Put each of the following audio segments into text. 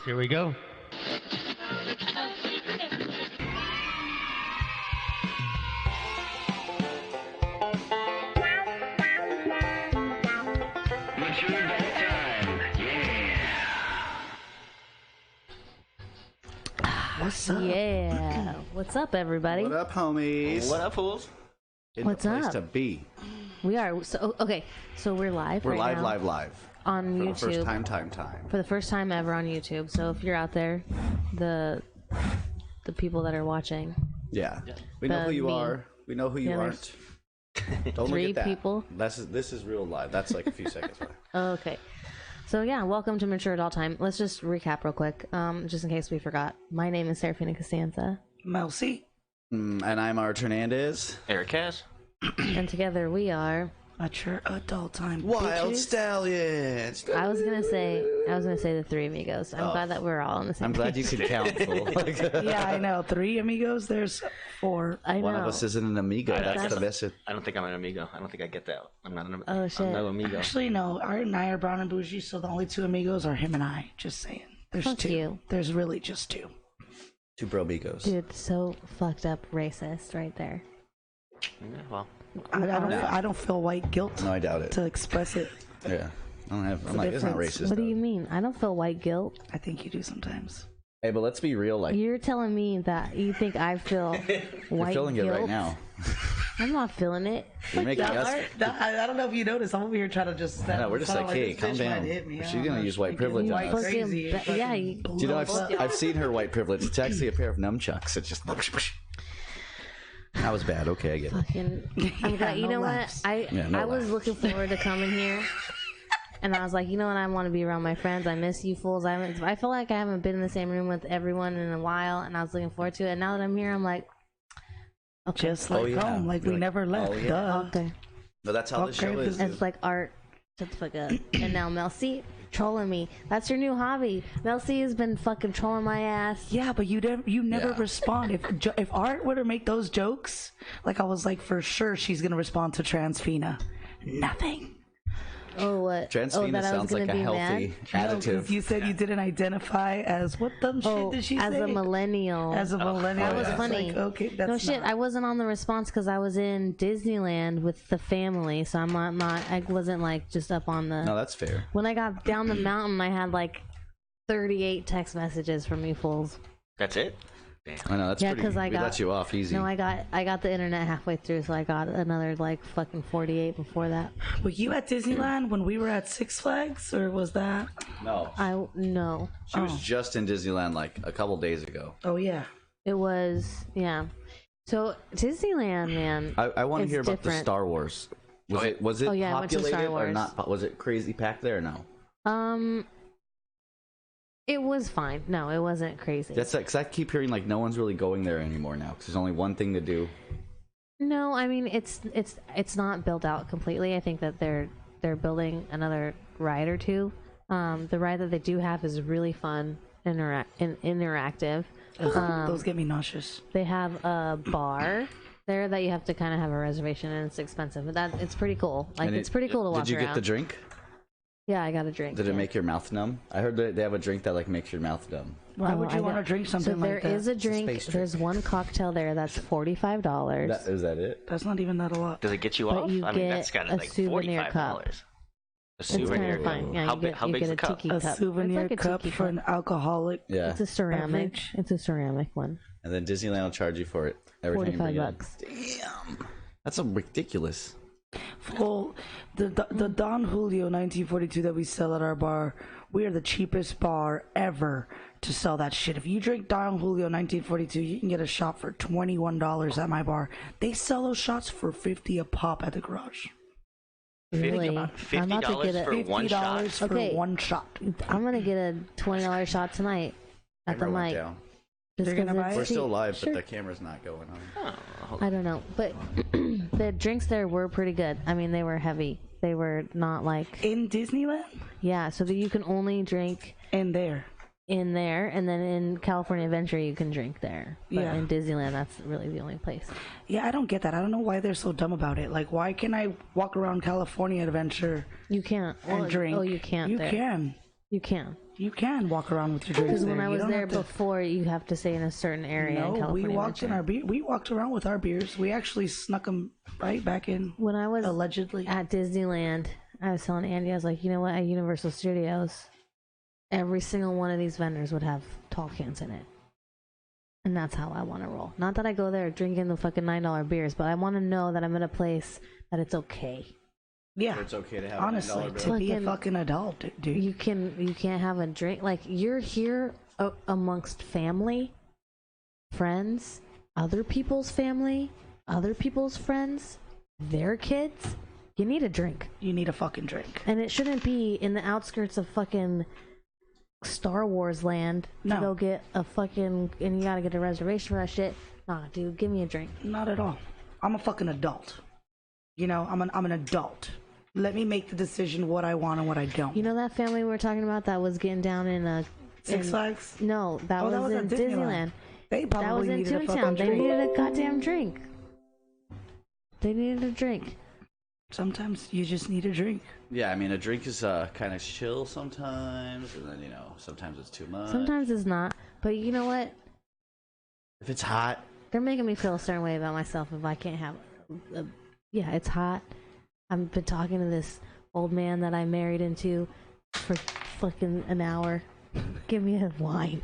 Here we go. What's up? Yeah. What's up, everybody? What up, homies? What up, fools? What's the place up? to be. We are. So, okay. So we're live. We're right live, now live on for YouTube. the first time. For the first time ever on YouTube. So if you're out there, the people that are watching. Yeah. We know who you are. We know who you aren't. Don't look at that. 3 people. This is real live. That's like a few seconds away. Okay. So yeah, welcome to Mature Adult Time. Let's just recap real quick, just in case we forgot. My name is Serafina Costanza. Melcy. And I'm Art Hernandez. Eric Cass. And together we are Mature Adult Time. Wild bitches. Stallions. I was gonna say the 3 amigos. I'm glad that we're all on the same I'm glad you page. could count, fool. Yeah, I know. 3 amigos. There's 4. I know. One of us isn't an amigo. That's the Exactly. message. I don't think I'm an amigo. I don't think I get that. I'm not an Oh, shit. I'm no amigo. Actually, no. Art and I are brown and bougie, so the only 2 amigos are him and I. Just saying. There's Fuck 2. you. There's really just 2. 2 bro amigos. Dude, so fucked up racist right there. Yeah, well, I don't feel white guilt No, I doubt it. to express it. Yeah. I'm like, it's not racist. What do though. you mean? I don't feel white guilt. I think you do sometimes. Hey, but let's be real. Like, You're telling me that you think I feel you're white feeling guilt? it right now. I'm not feeling it. You're making us. I don't know if you noticed. I'm over here trying to just. No, we're just like, hey, calm down. She's gonna use white privilege on us. Crazy. Fucking- yeah, Do you know, I've seen her white privilege. It's actually a pair of nunchucks. It's just. That was bad. Okay, I get it. fucking. I'm glad. You no know laughs. what? No I was laughs. looking forward to coming here, and I was like, you know what? I want to be around my friends. I miss you fools. I feel like I haven't been in the same room with everyone in a while, and I was looking forward to it. And now that I'm here, I'm like, okay, Just like yeah. home, like You're we like, never left. oh, yeah. Duh. okay. No, that's how the Okay, show is. It's like Art. Shut the fuck up. And now Mel C trolling me. That's your new hobby. Mel C has been fucking trolling my ass. Yeah, but you never Yeah. respond. If Art were to make those jokes, like I was like, for sure she's gonna respond to Transfina. Nothing. Oh, what? Transfina that I was sounds gonna like a be healthy mad? No, 'cause additive. you said you didn't identify as what dumb shit did she as say? a millennial. As a millennial. That was It's funny. Like, okay, that's No shit, not- I wasn't on the response because I was in Disneyland with the family, so I'm not. I wasn't like just up on the. No, that's fair. When I got down the mountain, I had like 38 text messages from you fools. that's it. Damn. I know that's Yeah, pretty. 'cause I we got- let you off easy. No, I got the internet halfway through, so I got another like fucking 48 before that. Were you at Disneyland when we were at Six Flags, or was that? No, No, she was just in Disneyland like a couple days ago. Oh yeah. it was So Disneyland, man. I want to It's hear about the different. Star Wars. Was it Oh, yeah, I went to Star populated or Wars. not? Was it crazy packed there? Or no. It was fine. No, it wasn't crazy. That's because I keep hearing like no one's really going there anymore now because there's only one thing to do. No, I mean it's not built out completely. I think that they're building another ride or two. The ride that they do have is really fun, interactive. Those get me nauseous. They have a bar there that you have to kind of have a reservation, and it's expensive, but it's pretty cool. Like, And it's pretty cool to walk Did you around. get the drink? Yeah, I got a drink. Did it yeah. make your mouth numb? I heard that they have a drink that like makes your mouth numb. Why would I you want to got- drink something So like there that? is a drink. space drink. There's one cocktail there that's $45. Is that it? That's not even that a lot. Does it get you But off? you I mean, get that's got a like souvenir $45. cup. A It's kind souvenir. of fun. Yeah, How you big? get, How you big's get the a cup? tiki A cup. souvenir It's like a cup tiki for an alcoholic. Yeah. It's a ceramic. Beverage. It's a ceramic one. And then Disneyland will charge you for it every time you bring it in. $45. Damn, that's ridiculous. Well, the Don Julio 1942 that we sell at our bar, we are the cheapest bar ever to sell that shit. If you drink Don Julio 1942, you can get a shot for $21 at my bar. They sell those shots for $50 a pop at the garage. Really? I'm about to get for a. one shot? $50 for Okay. one shot. I'm gonna get a $20 shot tonight at the Camera went mic. down. Just You're gonna 'cause buy it's We're it? cheap. still live, Sure. but the camera's not going on. I don't know, but the drinks there were pretty good. I mean, they were heavy. They were not like In Disneyland? so that you can only drink In there. in there, and then in California Adventure you can drink there. But Yeah. in Disneyland, that's really the only place. Yeah, I don't get that. I don't know why they're so dumb about it. Like, why can I walk around California Adventure You can't and drink? Oh, you can't. You there. can. You can. You can walk around with your drinks Because there. when I You was don't there have to- before, you have to stay in a certain area in No, California. we walked in our beer. We walked around with our beers. We actually snuck them right back in. When I was allegedly at Disneyland, I was telling Andy, I was like, you know what? At Universal Studios, every single one of these vendors would have tall cans in it. And that's how I want to roll. Not that I go there drinking the fucking $9 beers, but I want to know that I'm in a place that it's okay. Yeah, Where it's okay to have honestly, a $9 to bill. be a fucking adult, dude. You can't have a drink. Like, you're here amongst family, friends, other people's family, other people's friends, their kids. You need a drink. You need a fucking drink. And it shouldn't be in the outskirts of fucking Star Wars land to No. go get a fucking, and you gotta get a reservation for that shit. Nah, dude, give me a drink. Not at all. I'm a fucking adult. You know, I'm an adult. Let me make the decision what I want and what I don't. You know that family we were talking about that was getting down in Six Flags? No, that was at in Disneyland. They That was probably in needed a Toontown. fucking They drink. needed a goddamn drink. They needed a drink. Sometimes you just need a drink. Yeah, I mean, a drink is kind of chill sometimes, and then, sometimes it's too much. Sometimes it's not. But you know what? If it's hot. They're making me feel a certain way about myself if I can't have yeah, it's hot. I've been talking to this old man that I married into for fucking an hour. Give me a wine.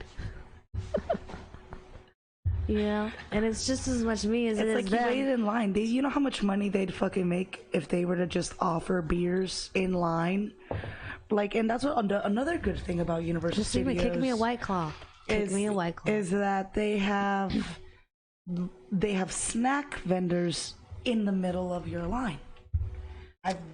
You know? And it's just as much me as it is It's like you them. waited in line. You know how much money they'd fucking make if they were to just offer beers in line? Like, and that's what another good thing about Universal Just give me, Studios kick me a White Claw. Kick me a White Claw. is that they have snack vendors in the middle of your line.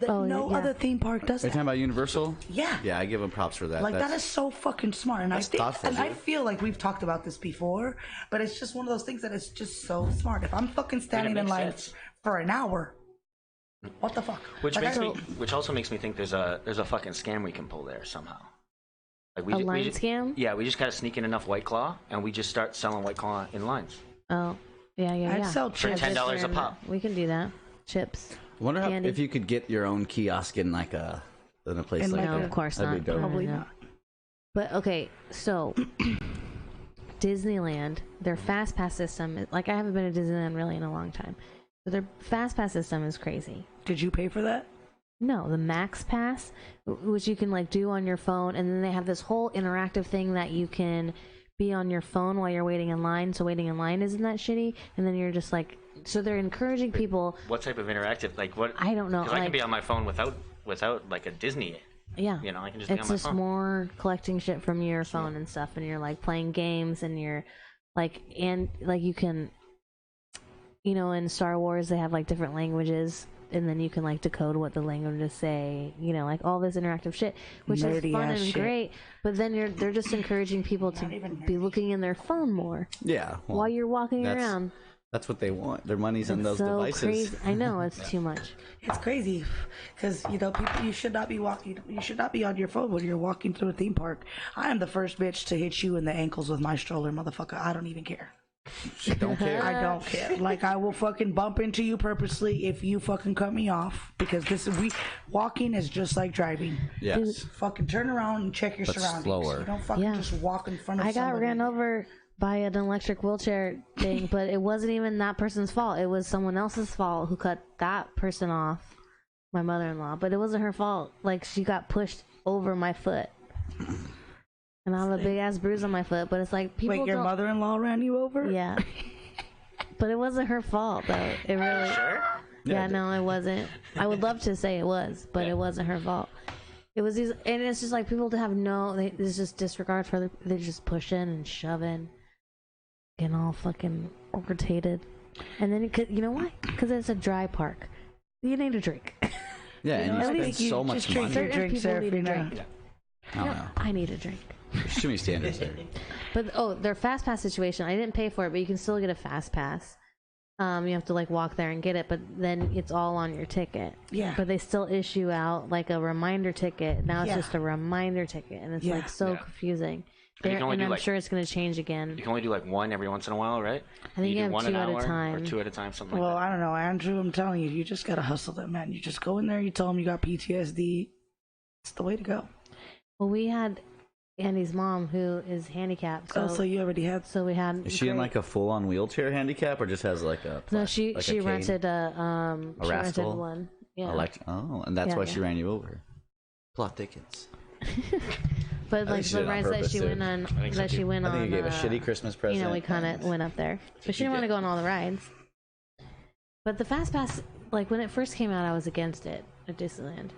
No other theme park does Are you that. talking about Universal? Yeah. Yeah, I give them props for that. Like, that is so fucking smart. And I That's think, thoughtful, and I dude. feel like we've talked about this before, but it's just one of those things that is just so smart. If I'm fucking standing in makes line sense. for an hour, what the fuck? Which Like, which also makes me think there's a fucking scam we can pull there somehow. Like A line scam? Yeah, we just gotta sneak in enough White Claw, and we just start selling White Claw in lines. Oh, yeah. I'd sell For chips. $10 a pop. We can do that. Chips. I wonder candy. if you could get your own kiosk in in a place In like like No, that. of course That'd not. be dope. Probably No. not. But okay, so Disneyland, their fast pass system, like, I haven't been to Disneyland really in a long time, but their fast pass system is crazy. Did you pay for that? No, the Max Pass, which you can like do on your phone, and then they have this whole interactive thing that you can be on your phone while you're waiting in line. So waiting in line isn't that shitty, and then you're just like, so they're encouraging people. What type of interactive? Like what? I don't know. Because I can Like, be on my phone without like a Disney. yeah, You know, I can just be on it's my just phone. more collecting shit from your phone and stuff, and you're like playing games, and you're like, and like you can, in Star Wars they have like different languages, and then you can like decode what the languages say, like all this interactive shit, which Nerdy is fun ass and shit. great. But then they're just encouraging people to be looking in their phone more Yeah. well, while you're walking that's- around. That's what they want. Their money's in It's those so devices. crazy. I know it's too much. It's crazy, because people. You should not be walking. You should not be on your phone when you're walking through a theme park. I am the first bitch to hit you in the ankles with my stroller, motherfucker. I don't even care. Don't care. I don't care. Like, I will fucking bump into you purposely if you fucking cut me off, because walking is just like driving. Yes. Fucking turn around and check your But surroundings. slower. You don't fucking Yeah. just walk in front of I got somebody. ran over by an electric wheelchair thing, but it wasn't even that person's fault. It was someone else's fault who cut that person off, my mother-in-law. But it wasn't her fault. Like, she got pushed over my foot, and I have a big ass bruise on my foot. But it's like, people Wait, your don't. mother-in-law ran you over? Yeah, but it wasn't her fault though. It really. Sure. Yeah, no, it wasn't. I would love to say it was, but it wasn't her fault. It was these, and it's just like people to have there's just disregard for they're just pushing and shoving, getting all fucking irritated, and then you know why? Because it's a dry park. You need a drink. Yeah, and I you think spend so much just drink money. your drinks people every need a now. drink. I don't know. I need a drink. There's too many standards there. But their fast pass situation, I didn't pay for it, but you can still get a fast pass. You have to like walk there and get it, but then it's all on your ticket. Yeah. But they still issue out like a reminder ticket. Now it's Yeah. just a reminder ticket, and it's Yeah. like so Yeah. confusing. And you can only And do, I'm like- sure it's going to change again. You can only do like one every once in a while, right? I think you do have one 2 an at a hour time. or 2 at a time, something Well, like I don't know, Andrew. I'm telling you, you just gotta hustle them, man. You just go in there, you tell them you got PTSD. It's the way to go. Well, we had Andy's mom who is handicapped. So you already had. So we had. Is she in like a full-on wheelchair handicap, or just has like a? No, she rented a a rascal? rented one. Yeah. And that's why she ran you over. Plot thickens. But like the rides that she went on, I think you gave a shitty Christmas present. You know, we kind of went up there, but she didn't want to go on all the rides. But the Fast Pass, like when it first came out, I was against it at Disneyland.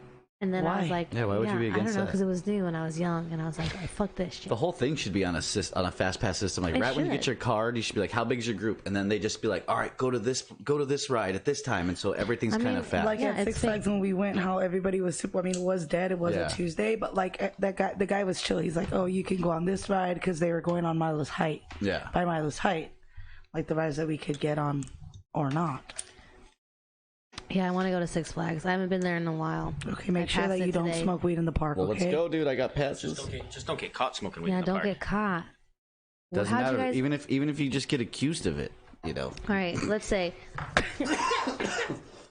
And then I was like, why would you be against I don't know, that? because it was new and I was young, and I was like, fuck this shit. The whole thing should be on a fast pass system. Like when you get your card, you should be like, "How big is your group?" And then they just be like, "All right, go to this ride at this time," and so everything's kind of fast. Like at Six Flags when we went, how everybody was super. I mean, it was dead. It was a Tuesday, but like the guy was chill. He's like, "Oh, you can go on this ride," because they were going on Milo's Height. Yeah. By Milo's Height, like the rides that we could get on or not. Yeah, I want to go to Six Flags. I haven't been there in a while. Okay, make sure that you don't smoke weed in the park. Well, let's go, dude. I got passes. Just don't get caught smoking weed. Yeah, in the don't park. get caught. Doesn't matter. Even if you just get accused of it, you know. All right, let's say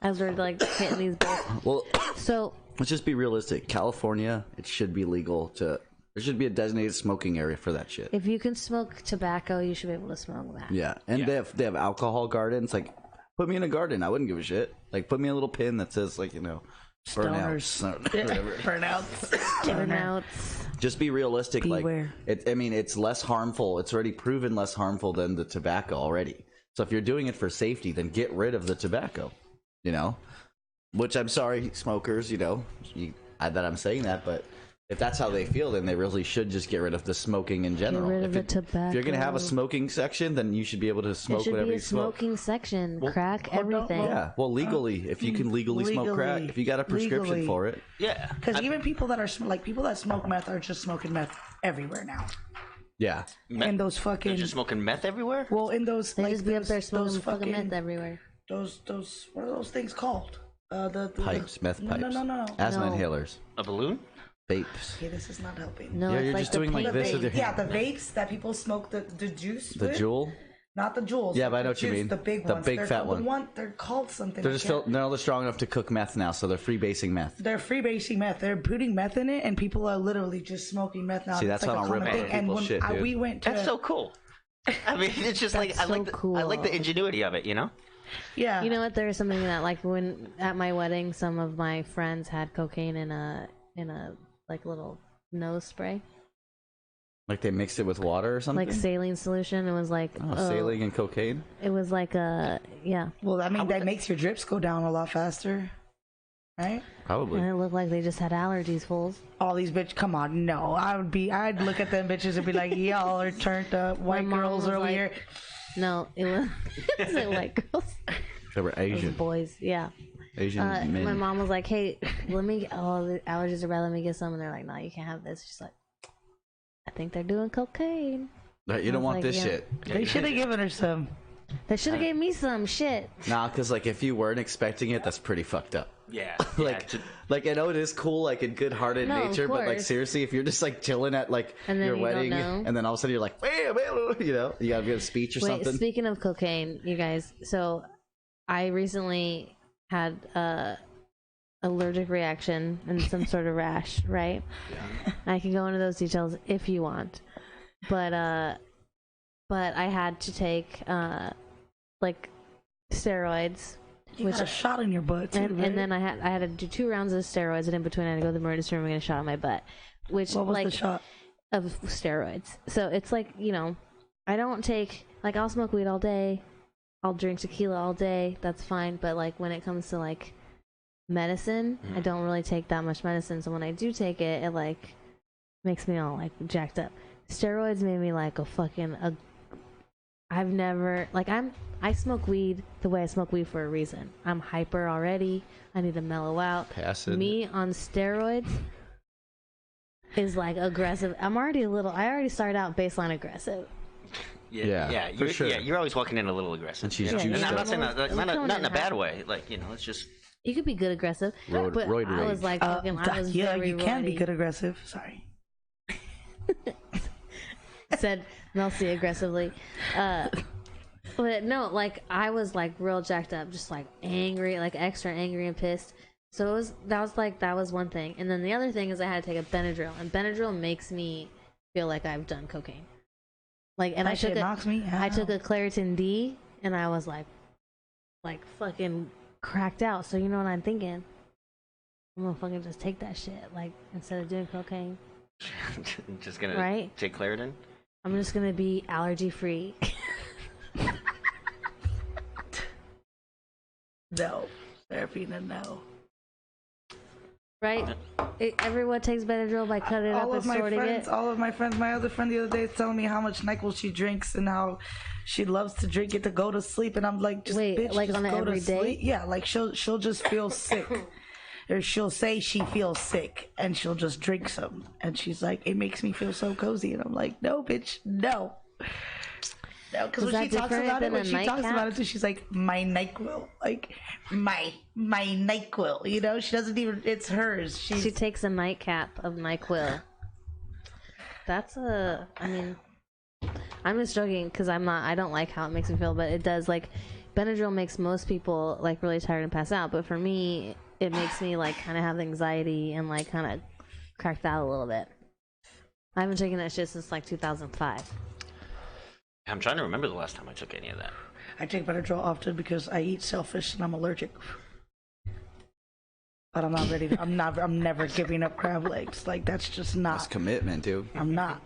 as we're like hitting these bills. Well, so let's just be realistic. California, it should be legal to. There should be a designated smoking area for that shit. If you can smoke tobacco, you should be able to smoke that. Yeah, and they have alcohol gardens. Like, put me in a garden. I wouldn't give a shit. Like, put me a little pin that says, like, you know, Stoners. Burnouts. Just be realistic. Beware. Like, it's less harmful. It's already proven less harmful than the tobacco already. So if you're doing it for safety, then get rid of the tobacco. You know, which I'm sorry, smokers. You know, that I'm saying that, but. If that's how they feel, then they really should just get rid of the smoking in general. Get rid of the tobacco. If you're going to have a smoking section, then you should be able to smoke whatever you smoke. There should be a smoking section. Crack, everything. Yeah, well, legally. If you can legally smoke crack, if you got a prescription for it. Yeah. Because even people that are, like, people that smoke meth are just smoking meth everywhere now. Yeah. And those fucking... They're just smoking meth everywhere? Well, in those... They like, just be up there those smoking fucking fucking meth everywhere. Those... What are those things called? The Pipes, meth pipes. No. Asthma inhalers. A balloon? Vapes. Okay, this is not helping. No, Yeah, it's you're like just the doing like pink this with your Yeah, hand. the vapes that people smoke the juice The with. Juul? Not the Juuls. Yeah, but I know the what you juice, mean. The big The ones. big They're fat called, one. They're called something. They're they're strong enough to cook meth now, so they're freebasing meth. They're freebasing meth. They're putting meth in it, and people are literally just smoking meth now. See, that's like how I'm ripping thing. And people's when shit, dude. we went to... That's so cool. I mean, it's just like I like the ingenuity of it, you know? Yeah. You know what? There is something that, like, when at my wedding, some of my friends had cocaine in a like little nose spray, Like they mixed it with water or something? like saline solution. It was like saline and cocaine? It was like Well, I mean, that makes your drips go down a lot faster, right? Probably. And it looked like they just had allergies, fools. All these bitches, come on, no. I'd look at them bitches and be like, y'all are turned up. White My mom girls was over like- here. No, it wasn't white girls. They were It was Asian. boys. Yeah. Asian men. My mom was like, "Hey, let me get all the allergies are bad. Let me get some." And they're like, "No, you can't have this." She's like, "I think they're doing cocaine." Right, you don't I was want like, this yeah. shit. They should have given her some. They should have gave me some shit. Nah, because like if you weren't expecting it, that's pretty fucked up. Yeah. Like I know it is cool, like in good-hearted No, of nature, but like course. seriously, if you're just like chilling at like And then your you don't wedding, know. and then all of a sudden you're like, you know, you gotta give a speech or Wait, something. speaking of cocaine, you guys. So, I recently had allergic reaction and some sort of rash. Right? Yeah. I can go into those details if you want, but I had to take like steroids. You got a shot in your butt, too, right? And then I had to do 2 rounds of steroids, and in between I had to go to the emergency room and get a shot in my butt. Which, What was like, the shot? of steroids. So it's like, you know, I don't take, like, I'll smoke weed all day, I'll drink tequila all day, that's fine, but like when it comes to like medicine, I don't really take that much medicine, so when I do take it, it like makes me all like jacked up. Steroids made me like I've never, like, I smoke weed the way I smoke weed for a reason. I'm hyper already, I need to mellow out. Passive. Me on steroids is like aggressive. I already started out baseline aggressive. Yeah, for sure. Yeah, you're always walking in a little aggressive. And she's Yeah, juiced And I'm up. not saying that, like, We're coming not in a in bad hot. way. Like, you know, it's just... You could be good aggressive, but roid I was rage. like fucking. I was yeah, very you can be roidy. good aggressive. Sorry. Said Melcy aggressively, but no, like I was like real jacked up, just like angry, like extra angry and pissed. So that was one thing, and then the other thing is I had to take a Benadryl, and Benadryl makes me feel like I've done cocaine. Like, and That shit knocks me out. I took a Claritin D, and I was like fucking cracked out. So you know what I'm thinking? I'm gonna fucking just take that shit, like, instead of doing cocaine. Just gonna right? take Claritin. I'm just gonna be allergy free. No, Serafina, no. Right? Everyone takes Benadryl by cutting it up and sorting it. All of my friends, my other friend the other day is telling me how much NyQuil she drinks and how she loves to drink it to go to sleep, and I'm like, just wait, bitch, like just on go every to day? sleep. Yeah, like she'll just feel sick. Or she'll say she feels sick and she'll just drink some, and she's like, it makes me feel so cozy, and I'm like, no bitch, no. No, because when she talks about it, too, she's like, my NyQuil, like my NyQuil, you know. She doesn't even, it's hers. She takes a nightcap of NyQuil. That's I mean, I'm just joking because I don't like how it makes me feel, but it does. Like, Benadryl makes most people like really tired and pass out, but for me, it makes me like kind of have anxiety and like kind of cracked out a little bit. I haven't taken that shit since like 2005. I'm trying to remember the last time I took any of that. I take Benadryl often because I eat shellfish and I'm allergic. But I'm not ready to, I'm never giving up crab legs. Like, that's just not. That's commitment, dude. I'm not.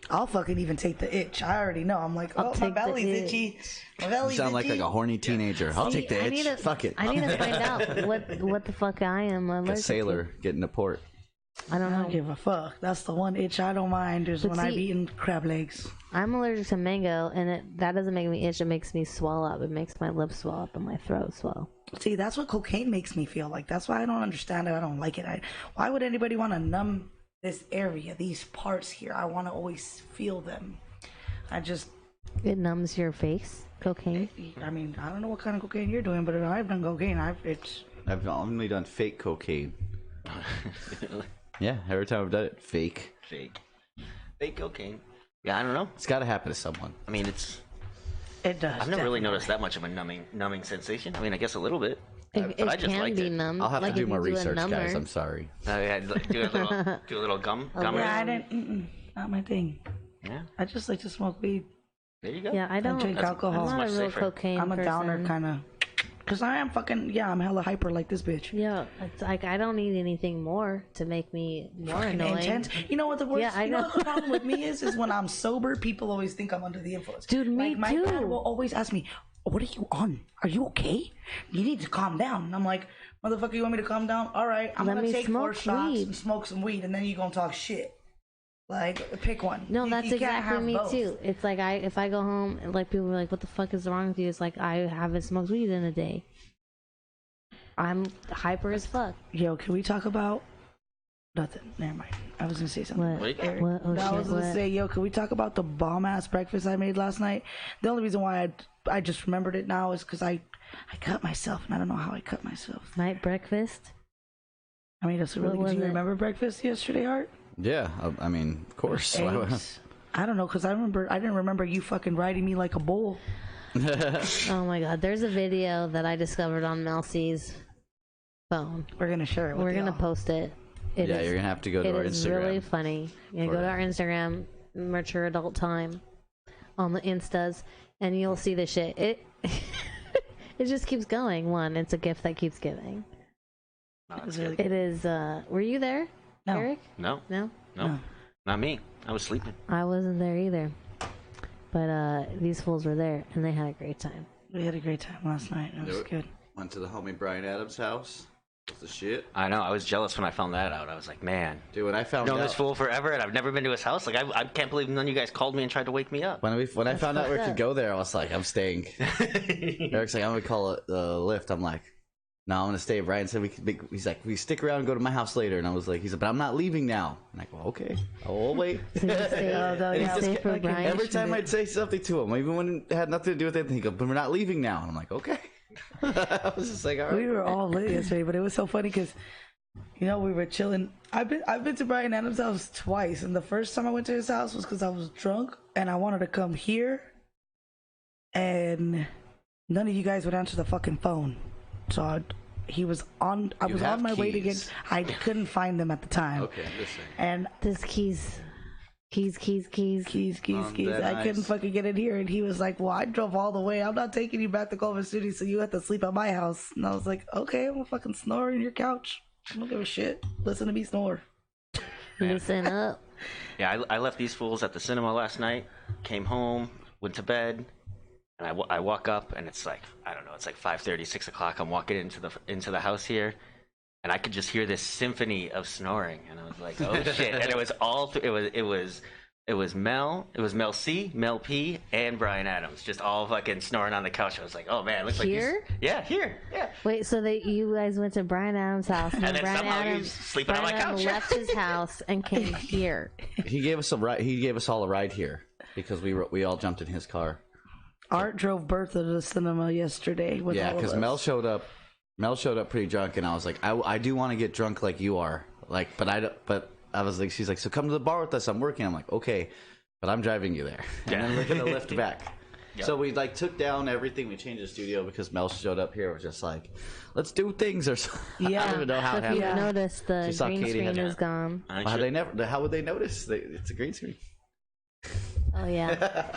I'll fucking even take the itch. I already know. I'm like, oh, my belly's itchy. My belly's You sound like a horny teenager. I'll take the itch. Fuck it. I need to find out what the fuck I am allergic A sailor getting to port. I don't know. I don't give a fuck. That's the one itch I don't mind is when I've eaten crab legs. I'm allergic to mango, and that doesn't make me itch. It makes me swell up. It makes my lips swell up and my throat swell. See, that's what cocaine makes me feel like. That's why I don't understand it. I don't like it. Why would anybody want to numb this area, these parts here? I want to always feel them. It numbs your face. Cocaine. I mean, I don't know what kind of cocaine you're doing, but if I've done cocaine, I've only done fake cocaine. Yeah, every time I've done it, fake cocaine. Yeah, I don't know. It's got to happen to someone. I mean, it does. I've never really noticed that much of a numbing sensation. I mean, I guess a little bit. But I just can liked be it. numb. I'll have like to do more a research, number. guys. I'm sorry. Yeah, do a little gum. Yeah, I didn't. Not my thing. Yeah. I just like to smoke weed. There you go. Yeah, I don't drink alcohol. I'm not a real safer. cocaine I'm a person. downer kind of. Because I am fucking, I'm hella hyper like this bitch. Yeah, it's like I don't need anything more to make me more annoying. Intense. You know what the worst? Yeah, I you know know. what the problem with me is when I'm sober, people always think I'm under the influence. Dude, me like, my too. dad will always ask me, "What are you on? Are you okay? You need to calm down." And I'm like, "Motherfucker, you want me to calm down? All right, I'm gonna take 4 shots weed. and smoke some weed, and then you gonna talk shit. Like, pick one." No, that's you can't exactly have me both. too. It's like if I go home and like people are like, "What the fuck is wrong with you?" It's like I haven't smoked weed in a day. I'm hyper as fuck. Yo, can we talk about nothing? Never mind. I was gonna say something. What? Eric, What? Oh, I shit, was gonna what? say, yo, can we talk about the bomb ass breakfast I made last night? The only reason why I just remembered it now is because I cut myself, and I don't know how I cut myself. Night breakfast. I mean, that's really. What Do you was it? remember breakfast yesterday, Art? Yeah, I mean, of course. Eggs. I don't know, because I didn't remember you fucking riding me like a bull. Oh my god, there's a video that I discovered on Mel C's phone. We're gonna share it. We're gonna post it. It Yeah, is- you're gonna have to go to our It is Instagram. really funny. You for go to it. our Instagram, Mature Adult Time, on the Instas, and you'll see the shit. It it just keeps going. It's a gift that keeps giving. No, that's Really good. It is. Were you there, No. Eric? No, No, not me. I was sleeping. I wasn't there either. But these fools were there, and they had a great time. We had a great time last night. It was good. Went to the homie Brian Adams' house. What's the shit? I know. I was jealous when I found that out. I was like, man, Dude, when I found known out... this fool forever, and I've never been to his house. Like, I can't believe none of you guys called me and tried to wake me up. When I found out we fucked could up. go there, I was like, I'm staying. Eric's like, I'm gonna call it the Lyft. I'm like, no, I'm gonna stay. Brian said he's like, we stick around and go to my house later. And I was like, he said, but I'm not leaving now. I'm like, well, okay, I'll wait. So you stay, no, you yeah, stay just for like Brian. Every time I'd say something to him, even when it had nothing to do with anything, he'd go, but we're not leaving now. And I'm like, okay. I was just like, all right. We were all lit yesterday, but it was so funny because, we were chilling. I've been to Brian Adams' house twice, and the first time I went to his house was because I was drunk and I wanted to come here, and none of you guys would answer the fucking phone. So He was on. I was on my way to get. I couldn't find them at the time. Okay, listen. And This keys. I couldn't fucking get in here, and he was like, "Well, I drove all the way. I'm not taking you back to Culver City, so you have to sleep at my house." And I was like, "Okay, I'm gonna fucking snore in your couch. I don't give a shit. Listen to me snore." Listen up. Yeah, I left these fools at the cinema last night. Came home, went to bed, and I walk up, and it's like, I don't know, it's like 5:30, 6 o'clock. I'm walking into the house here, and I could just hear this symphony of snoring, and I was like, oh shit! And it was all it was Mel C, Mel P, and Brian Adams, just all fucking snoring on the couch. I was like, oh man, looks Here? like yeah, here, yeah. Wait, so that you guys went to Brian Adams' house, and, And then Brian somehow Adams he's sleeping on Brian my Adams couch. left his house and came here. He gave us a ride. He gave us all a ride here because we all jumped in his car. Art drove Bertha to the cinema yesterday. With Yeah, all of because us. Mel showed up. Mel showed up pretty drunk, and I was like, I do want to get drunk like you are, like, but I was like, she's like, so come to the bar with us. I'm working. I'm like, okay, but I'm driving you there, and then we're gonna lift back. Yep. So we like took down everything. We changed the studio because Mel showed up here. We're just like, let's do things or something. Yeah. I don't even know how So it if you happened. noticed, the She saw green Katie screen had- is gone. How they never? How would they notice? It's a green screen. Oh yeah.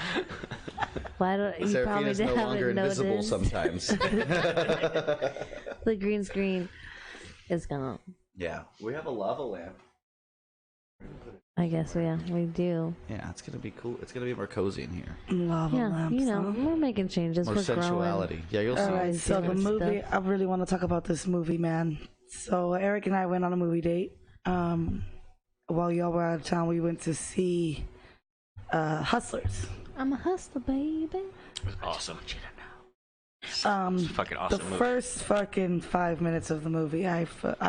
Why don't you probably Serafina's no longer haven't invisible noticed? sometimes. The green screen is gone. Yeah, we have a lava lamp. I guess we do. Yeah, it's gonna be cool. It's gonna be more cozy in here. Lava Yeah, lamps, you know, huh? we're making changes. More We're sensuality. growing. Yeah, you'll see. All right, Always so the doing movie, stuff. I really want to talk about this movie, man. So Eric and I went on a movie date. While y'all were out of town, we went to see Hustlers. I'm a hustler, baby. It was awesome. It's Um, a fucking awesome the movie. first fucking 5 minutes of the movie, I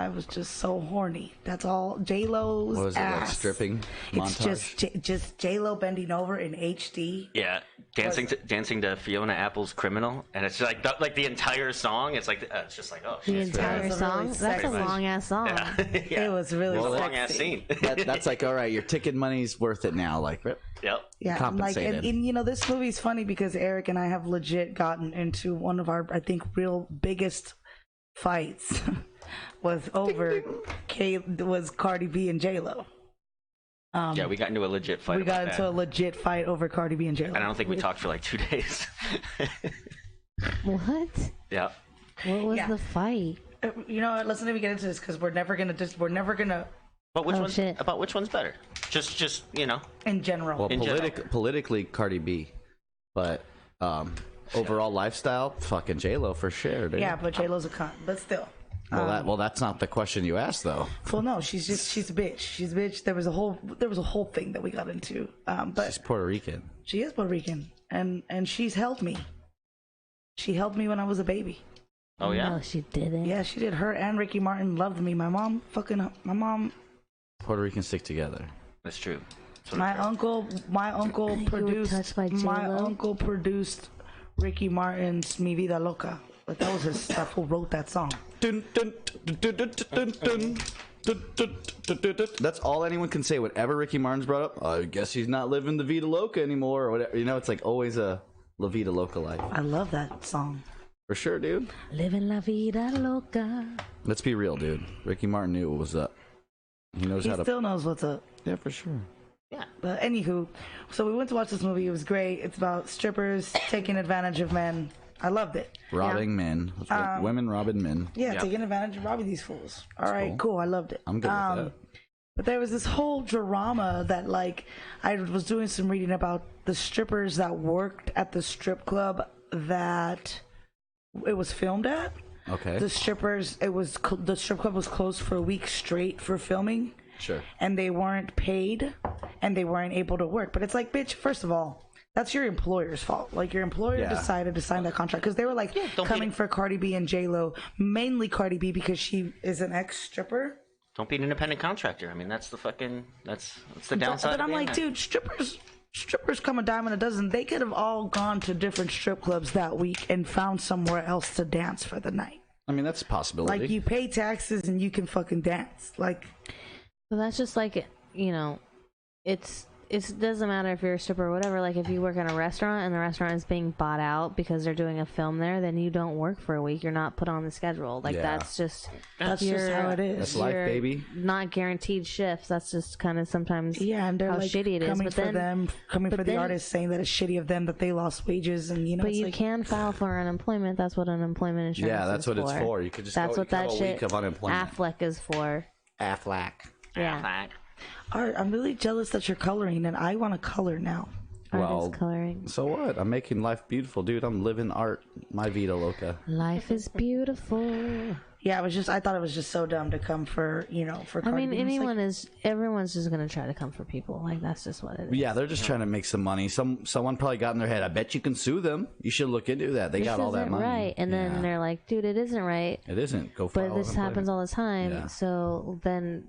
was just so horny. That's all. J-Lo's What was it, like ass. stripping It's montage? just J-Lo bending over in HD. Yeah, dancing to Fiona Apple's "Criminal," and it's like the entire song. It's like it's just like, oh, The shit. entire That's a song. really That's sexy- a long ass song. Yeah. It was really Well, long ass sexy. scene. That's like, all right, your ticket money's worth it now. Like, rip. Yep. Yeah, I'm like, Compensated. and you know, this movie's funny because Eric and I have legit gotten into one of our, I think, real biggest fights was over Cardi B and J Lo. Yeah, we got into a legit fight. We got about into a that. legit fight over Cardi B and J Lo. And I don't think we talked for like 2 days. What? Yeah. What was Yeah. the fight? You know what? Let's not even get into this because we're never gonna. But which Oh, one's shit. about which one's better? Just you know. In general. Well, In general. politically, Cardi B, but overall lifestyle, fucking J Lo for sure. Dude. Yeah, but J Lo's a cunt. But still. Well, that's not the question you asked, though. Well, no, she's a bitch. She's a bitch. There was a whole thing that we got into. But She's Puerto Rican. she is Puerto Rican, and she's held me. She held me when I was a baby. Oh yeah. No, she didn't. Yeah, she did. Her and Ricky Martin loved me. My mom. Puerto Ricans stick together. That's true. That's what My I've heard. uncle You were produced. touched by My J-Lo? uncle produced Ricky Martin's "Mi Vida Loca." Like that was his. That fool wrote that song. Dun, dun, dun, dun, dun, dun, dun. Dun, dun, dun, dun, dun. That's all anyone can say. Whenever Ricky Martin's brought up, I guess he's not living the Vida Loca anymore, or whatever. You know, it's like always a La Vida Loca life. I love that song. For sure, dude. Living la vida loca. Let's be real, dude. Ricky Martin knew what was up. He knows He how to. still knows what's up. Yeah, for sure. Yeah. But anywho, so we went to watch this movie. It was great. It's about strippers taking advantage of men. I loved it. Robbing men. Women robbing men. Yeah, Yeah. taking advantage of robbing these fools. All right, cool. I loved it. I'm good with that. But there was this whole drama that, like, I was doing some reading about the strippers that worked at the strip club that it was filmed at. Okay. The strippers, the strip club was closed for a week straight for filming. Sure. And they weren't paid, and they weren't able to work. But it's like, bitch, first of all, that's your employer's fault. Like, your employer Yeah. decided to sign that contract because they were like coming for Cardi B and J Lo, mainly Cardi B because she is an ex-stripper. Don't be an independent contractor. I mean, that's the downside. But of I'm being like, that. dude, strippers come a dime a dozen. They could have all gone to different strip clubs that week and found somewhere else to dance for the night. I mean, that's a possibility. Like, you pay taxes and you can fucking dance. Like, But that's just like, you know, it's it doesn't matter if you're a stripper or whatever. Like if you work in a restaurant and the restaurant is being bought out because they're doing a film there, then you don't work for a week. You're not put on the schedule. Like that's just how it is. That's life, baby. Not guaranteed shifts. That's just kind of sometimes and they're how like shitty it is. coming But for then, them, coming for the artists, saying that it's shitty of them that they lost wages, and you know. But it's you like, can file for unemployment. That's what unemployment insurance. Yeah, that's is what for. it's for. You could just that's go, what that a shit week of unemployment. Affleck is for. Affleck. Yeah. Art, I'm really jealous that you're coloring, and I want to color now. Artist coloring. So what? I'm making life beautiful, dude. I'm living art. My vida loca. Life is beautiful. Yeah, I thought it was just so dumb to come for, for Cardi B. Everyone's just gonna try to come for people. Like that's just what it is. Yeah, they're just trying to make some money. Someone probably got in their head, I bet you can sue them. You should look into that. They got all that money. Right, and then they're like, dude, it isn't right. It isn't. Go file But this happens all the time. Yeah. So then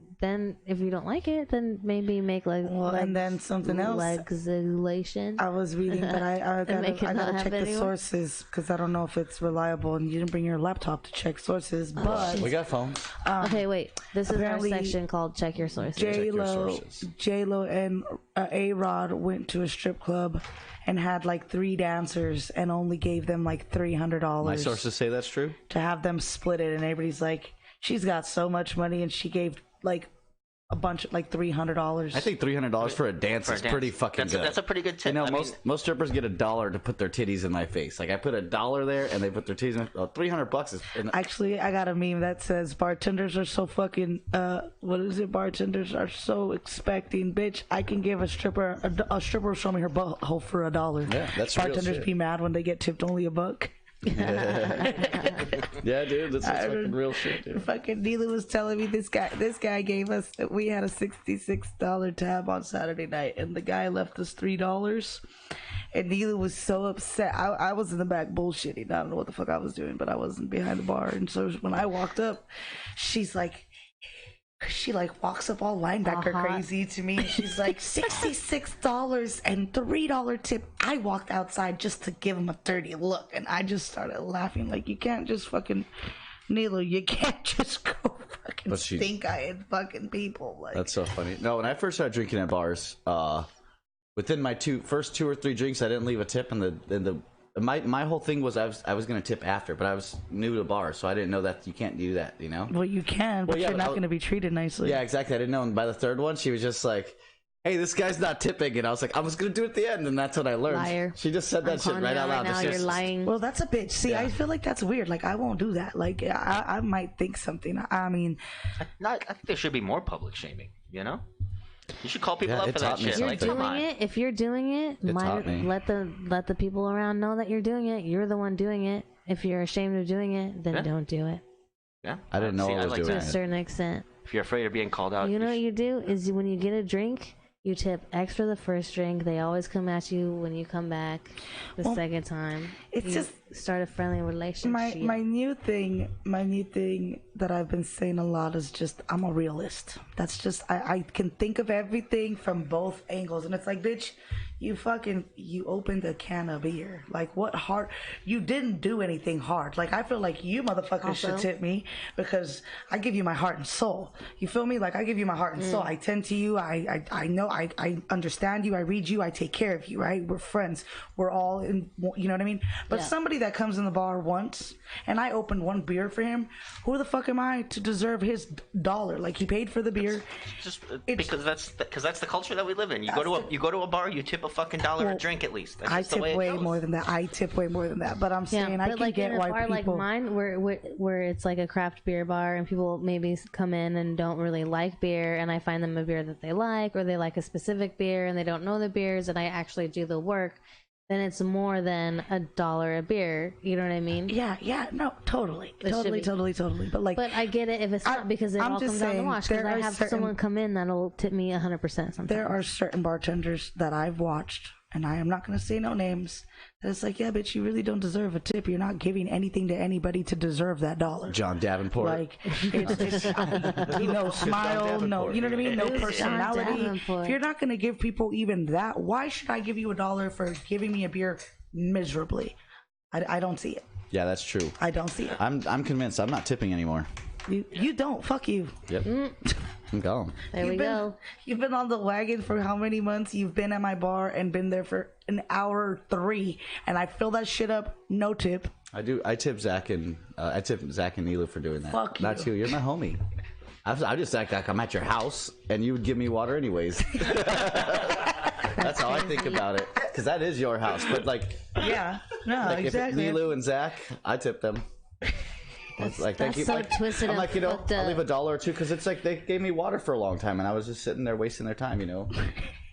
if you don't like it, then maybe make and then something else. Legislation. I was reading, but I gotta check the sources because I don't know if it's reliable. And you didn't bring your laptop to check sources, but we got phones. Okay, wait. This is our section called Check Your Sources. J-Lo and A-Rod went to a strip club and had like 3 dancers and only gave them like $300. My sources say that's true. To have them split it, and everybody's like, she's got so much money, and she gave like a bunch of like $300. I think $300 for a dance is pretty fucking good. That's a pretty good tip. You know, most strippers get $1 to put their titties in my face. Like I put $1 there, and they put their titties in. $300 is. Actually, I got a meme that says bartenders are so fucking. What is it? Bartenders are so expecting, bitch. I can give a stripper show me her butthole for $1. Yeah, that's bartenders real shit. be mad when they get tipped only $1. Yeah, dude, that's fucking real shit, dude. Fucking Neela was telling me this guy gave us, we had a $66 tab on Saturday night, and the guy left us $3, and Neela was so upset. I was in the back bullshitting. I don't know what the fuck I was doing, but I wasn't behind the bar. And so when I walked up, she walks up all linebacker crazy to me. She's like, $66 and $3 tip. I walked outside just to give him a 30 look, and I just started laughing. Like, you can't just fucking, Neela, you can't just go fucking stink-eyed fucking people. Like, that's so funny. No, when I first started drinking at bars, within my first 2 or 3 drinks, I didn't leave a tip, and my whole thing was I was gonna tip after, but I was new to bars, so I didn't know that you can't do that, you know. Well, you can, but you're not gonna be treated nicely. Yeah, exactly. I didn't know. And by the 3rd one, she was just like, "Hey, this guy's not tipping," and I was like, "I was gonna do it at the end," and that's what I learned. Liar. She just said that shit right out loud. Now you're lying. Well, that's a bitch. See, I feel like that's weird. Like, I won't do that. Like, I might think something. I mean, I think there should be more public shaming. You know. You should call people up for that shit. If you're doing it, let the people around know that you're doing it. You're the one doing it. If you're ashamed of doing it, then don't do it. Yeah, I didn't know I was doing it. To a certain extent. If you're afraid of being called out, you know what you do is when you get a drink, you tip extra the first drink. They always come at you when you come back the second time. It's just start a friendly relationship. My new thing that I've been saying a lot is just I'm a realist. That's just I can think of everything from both angles, and it's like, bitch, you opened a can of beer. Like, what hard? You didn't do anything hard. Like, I feel like you motherfuckers should tip me because I give you my heart and soul. You feel me? Like, I give you my heart and soul. I tend to you. I know. I understand you. I read you. I take care of you. Right? We're friends. We're all in. You know what I mean? But somebody that comes in the bar once and I opened 1 beer for him, who the fuck am I to deserve his $1? Like, he paid for the beer. Because that's the culture that we live in. You go to a bar, you tip a fucking $1 a drink at least. I tip way more than that. But I'm saying I can get why bar people like mine, where it's like a craft beer bar, and people maybe come in and don't really like beer, and I find them a beer that they like, or they like a specific beer and they don't know the beers, and I actually do the work. Then it's more than $1 a beer. You know what I mean? Yeah, no, totally. But I get it if it's not, because it all comes down to wash. Because I have someone come in that'll tip me 100% sometimes. There are certain bartenders that I've watched, and I am not going to say no names. And it's like, yeah, bitch, you really don't deserve a tip. You're not giving anything to anybody to deserve that $1. John Davenport. Like, it's smile, no, you know what I mean? No personality. If you're not going to give people even that, why should I give you $1 for giving me a beer miserably? I don't see it. Yeah, that's true. I don't see it. I'm convinced. I'm not tipping anymore. You don't. Fuck you. Yep. I'm gone. There we go. You've been on the wagon for how many months? You've been at my bar and been there for an hour or 3, and I fill that shit up. No tip. I tip Zach and Nilu for doing that. Fuck you. Not you. You're my homie. I just act like I'm at your house and you would give me water anyways. That's how I think about it, because that is your house. But like, Yeah. No, like exactly. if Nilu and Zach, I tip them. Like, thank you. so Like, twisted I'm and like, you know, fucked I'll up. leave $1 or $2 because it's like they gave me water for a long time and I was just sitting there wasting their time, you know,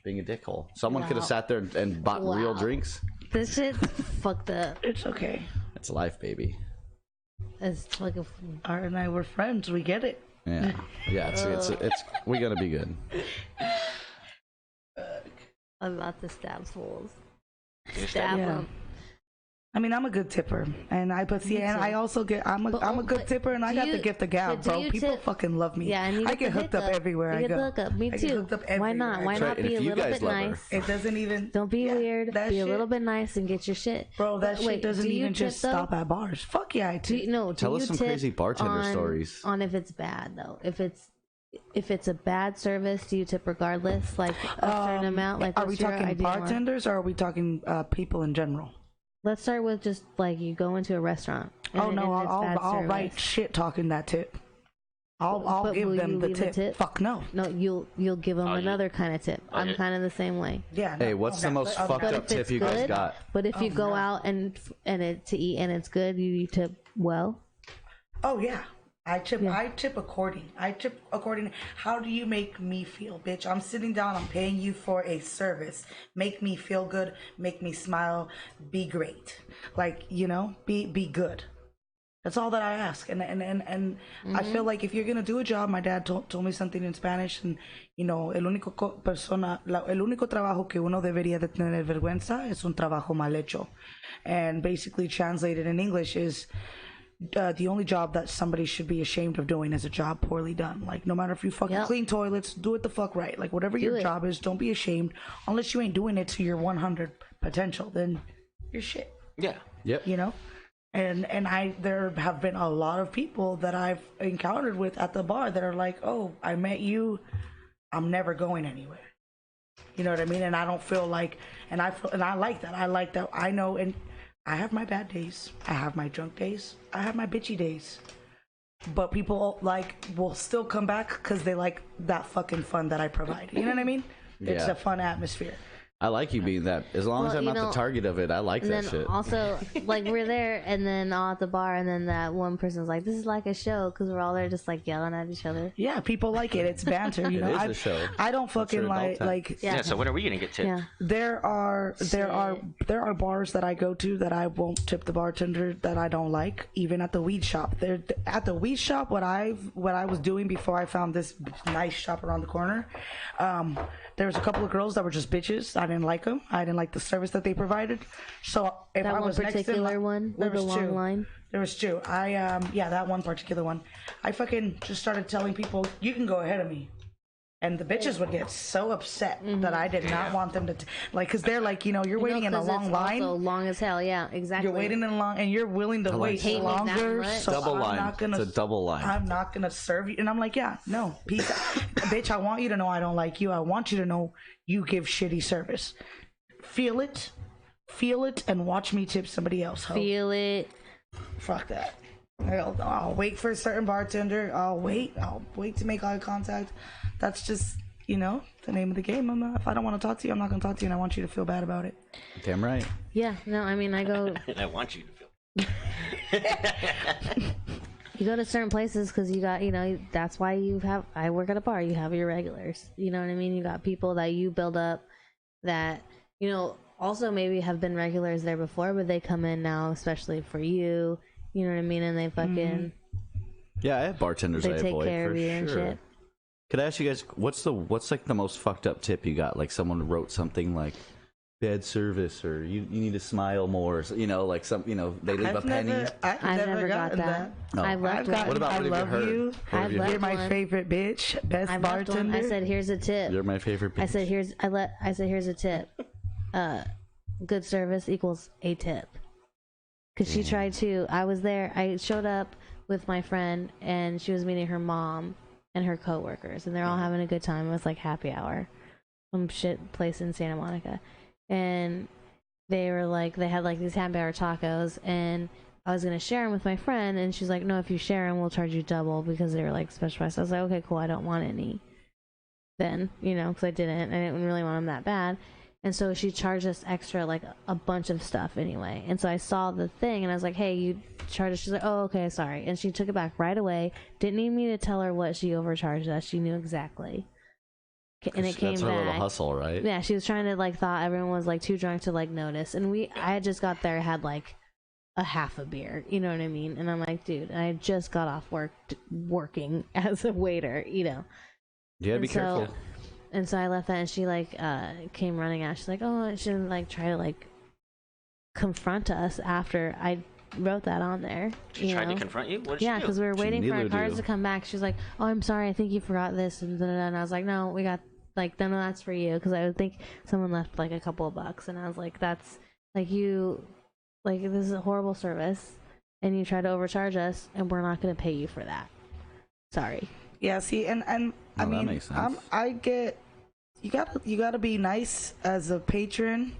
being a dickhole. Someone could have Wow. sat there and bought real Wow. drinks. This shit's fucked up. It's okay. It's life, baby. It's like a. Art and I were friends. We get it. Yeah, yeah. It's we're gonna be good. I'm about to stab fools. You're Stab Yeah. them. I mean, I'm a good tipper, and I also get. I'm a good tipper, and I got the gift of gab, do bro. you People tip- fucking love me. Yeah, and you I get get the hooked up hookup. everywhere I You get go. the hookup. Me I get too. hooked up Why everywhere not? I Why go. Right, not and be if a you little guys bit love her- nice? It doesn't even. Don't be Yeah, weird. that Be a shit- little bit nice and get your shit. Bro, that shit Wait, doesn't do you even tip, just though? stop at bars. Fuck yeah, I Do tip. you, no, Tell do us you some tip crazy bartender on, stories. on if it's bad though. If it's a bad service, do you tip regardless? Like a certain amount? Like Are we what's your talking ideal one? bartenders or are we talking people in general? Let's start with just like you go into a restaurant. And, Oh no, and it's bad I'll service. write shit talking that tip. I'll But give will them you the leave a tip. tip? Fuck no. No, you'll give them Oh, you- another kind of tip. I'm yeah. kind of the same way. Yeah. Hey, no, what's no, the most but- fucked But up if tip it's you guys good, got? but if you go no. out and it to eat and it's good, you tip well. Oh yeah. I tip according. How do you make me feel, bitch? I'm sitting down, I'm paying you for a service. Make me feel good, make me smile, be great. Like, you know, be good. That's all that I ask. And I feel like if you're gonna do a job, my dad told me something in Spanish, and you know, el único trabajo que uno debería de tener vergüenza es un trabajo mal hecho. And basically translated in English is the only job that somebody should be ashamed of doing is a job poorly done. Like, no matter if you fucking Yep. clean toilets, do it the fuck right. Like, whatever your it. job is, don't be ashamed. Unless you ain't doing it to your 100 potential, then you're shit. Yeah. Yep. You know? And there have been a lot of people that I've encountered with at the bar that are like, oh, I met you, I'm never going anywhere. You know what I mean? And I don't feel like, and I like that. I like that. I know, and I have my bad days. I have my drunk days. I have my bitchy days. But people will still come back because they like that fucking fun that I provide. You know what I mean? It's Yeah. a fun atmosphere. I like you being that. As long as Well, I'm you not the know, target of it, I like And that then shit. also, like, we're there, and then all at the bar, and then that one person's like, "This is like a show," because we're all there just like yelling at each other. Yeah, people like it. It's banter. You It know, is a show. I don't fucking your adult like time. like. Yeah. Yeah. So when are we gonna get tipped? Yeah. There are bars that I go to that I won't tip the bartender that I don't like, even at the weed shop. There at the weed shop, what I was doing before I found this nice shop around the corner, there was a couple of girls that were just bitches. I didn't like them. I didn't like the service that they provided. So if That I one was next to particular them, one there with the was long two. line. There was two. That one particular one. I fucking just started telling people, you can go ahead of me. And the bitches would get so upset that I did not want them to, because they're like, you're waiting in a 'cause long it's line. Also long as hell. Yeah, exactly. You're waiting in line, and you're willing to wait hate me that longer. much. So Double I'm line. not gonna, It's a double line. I'm not gonna serve you. And I'm like, yeah, no, peace, bitch. I want you to know I don't like you. I want you to know you give shitty service. Feel it, and watch me tip somebody else. Ho. Feel it. Fuck that. I'll wait for a certain bartender. I'll wait to make eye contact. That's just, the name of the game. If I don't want to talk to you, I'm not going to talk to you, and I want you to feel bad about it. Damn right. Yeah. No, I mean, I go. I want you to feel. You go to certain places because you got, that's why I work at a bar. You have your regulars. You know what I mean? You got people that you build up that, also maybe have been regulars there before, but they come in now, especially for you. You know what I mean? And they fucking, Yeah, I have bartenders I they take avoid care for of you and sure. shit. Could I ask you guys, what's like the most fucked up tip you got? Like someone wrote something like bad service, or you need to smile more, like some, they leave a penny. I've I've never never got gotten that. Oh. I've left I've gotten, one. What about I what have you love heard? you. What have I've you left You're heard? my one. favorite bitch, best I've left one. bartender. I said, here's a tip. You're my favorite. I bitch. said, here's a tip. Good service equals a tip. Because she tried to. I was there. I showed up with my friend, and she was meeting her mom. and her coworkers, and they're all having a good time. It was like happy hour, some shit place in Santa Monica, and they were like, they had like these happy hour tacos, and I was gonna share them with my friend, and she's like, no, if you share them, we'll charge you double because they were like special price. I was like, okay, cool, I don't want any. Then, you know, because I didn't really want them that bad. And so she charged us extra, like a bunch of stuff anyway. And so I saw the thing and I was like, hey, you charged us. She's like, oh, okay, sorry. And she took it back right away. Didn't need me to tell her what she overcharged us. She knew exactly. And it came That's back. her little hustle, right? Yeah, she was trying to like thought everyone was like too drunk to like notice. And I had just got there, had like a half a beer. You know what I mean? And I'm like, dude, I just got off working as a waiter, you know. You gotta be careful. And so I left that, and she like came running out. She's like, "Oh, I shouldn't like try to like confront us after I wrote that on there." She tried to confront you? What did she do? because we were waiting for our neither cards do. to come back. She's like, "Oh, I'm sorry. I think you forgot this." And I was like, "No, we got like no, that's for you." Because I would think someone left like a couple of bucks, and I was like, "That's like you, like this is a horrible service, and you try to overcharge us, and we're not going to pay you for that. Sorry." Yeah, see, and I that mean, makes sense. I get you gotta be nice as a patron,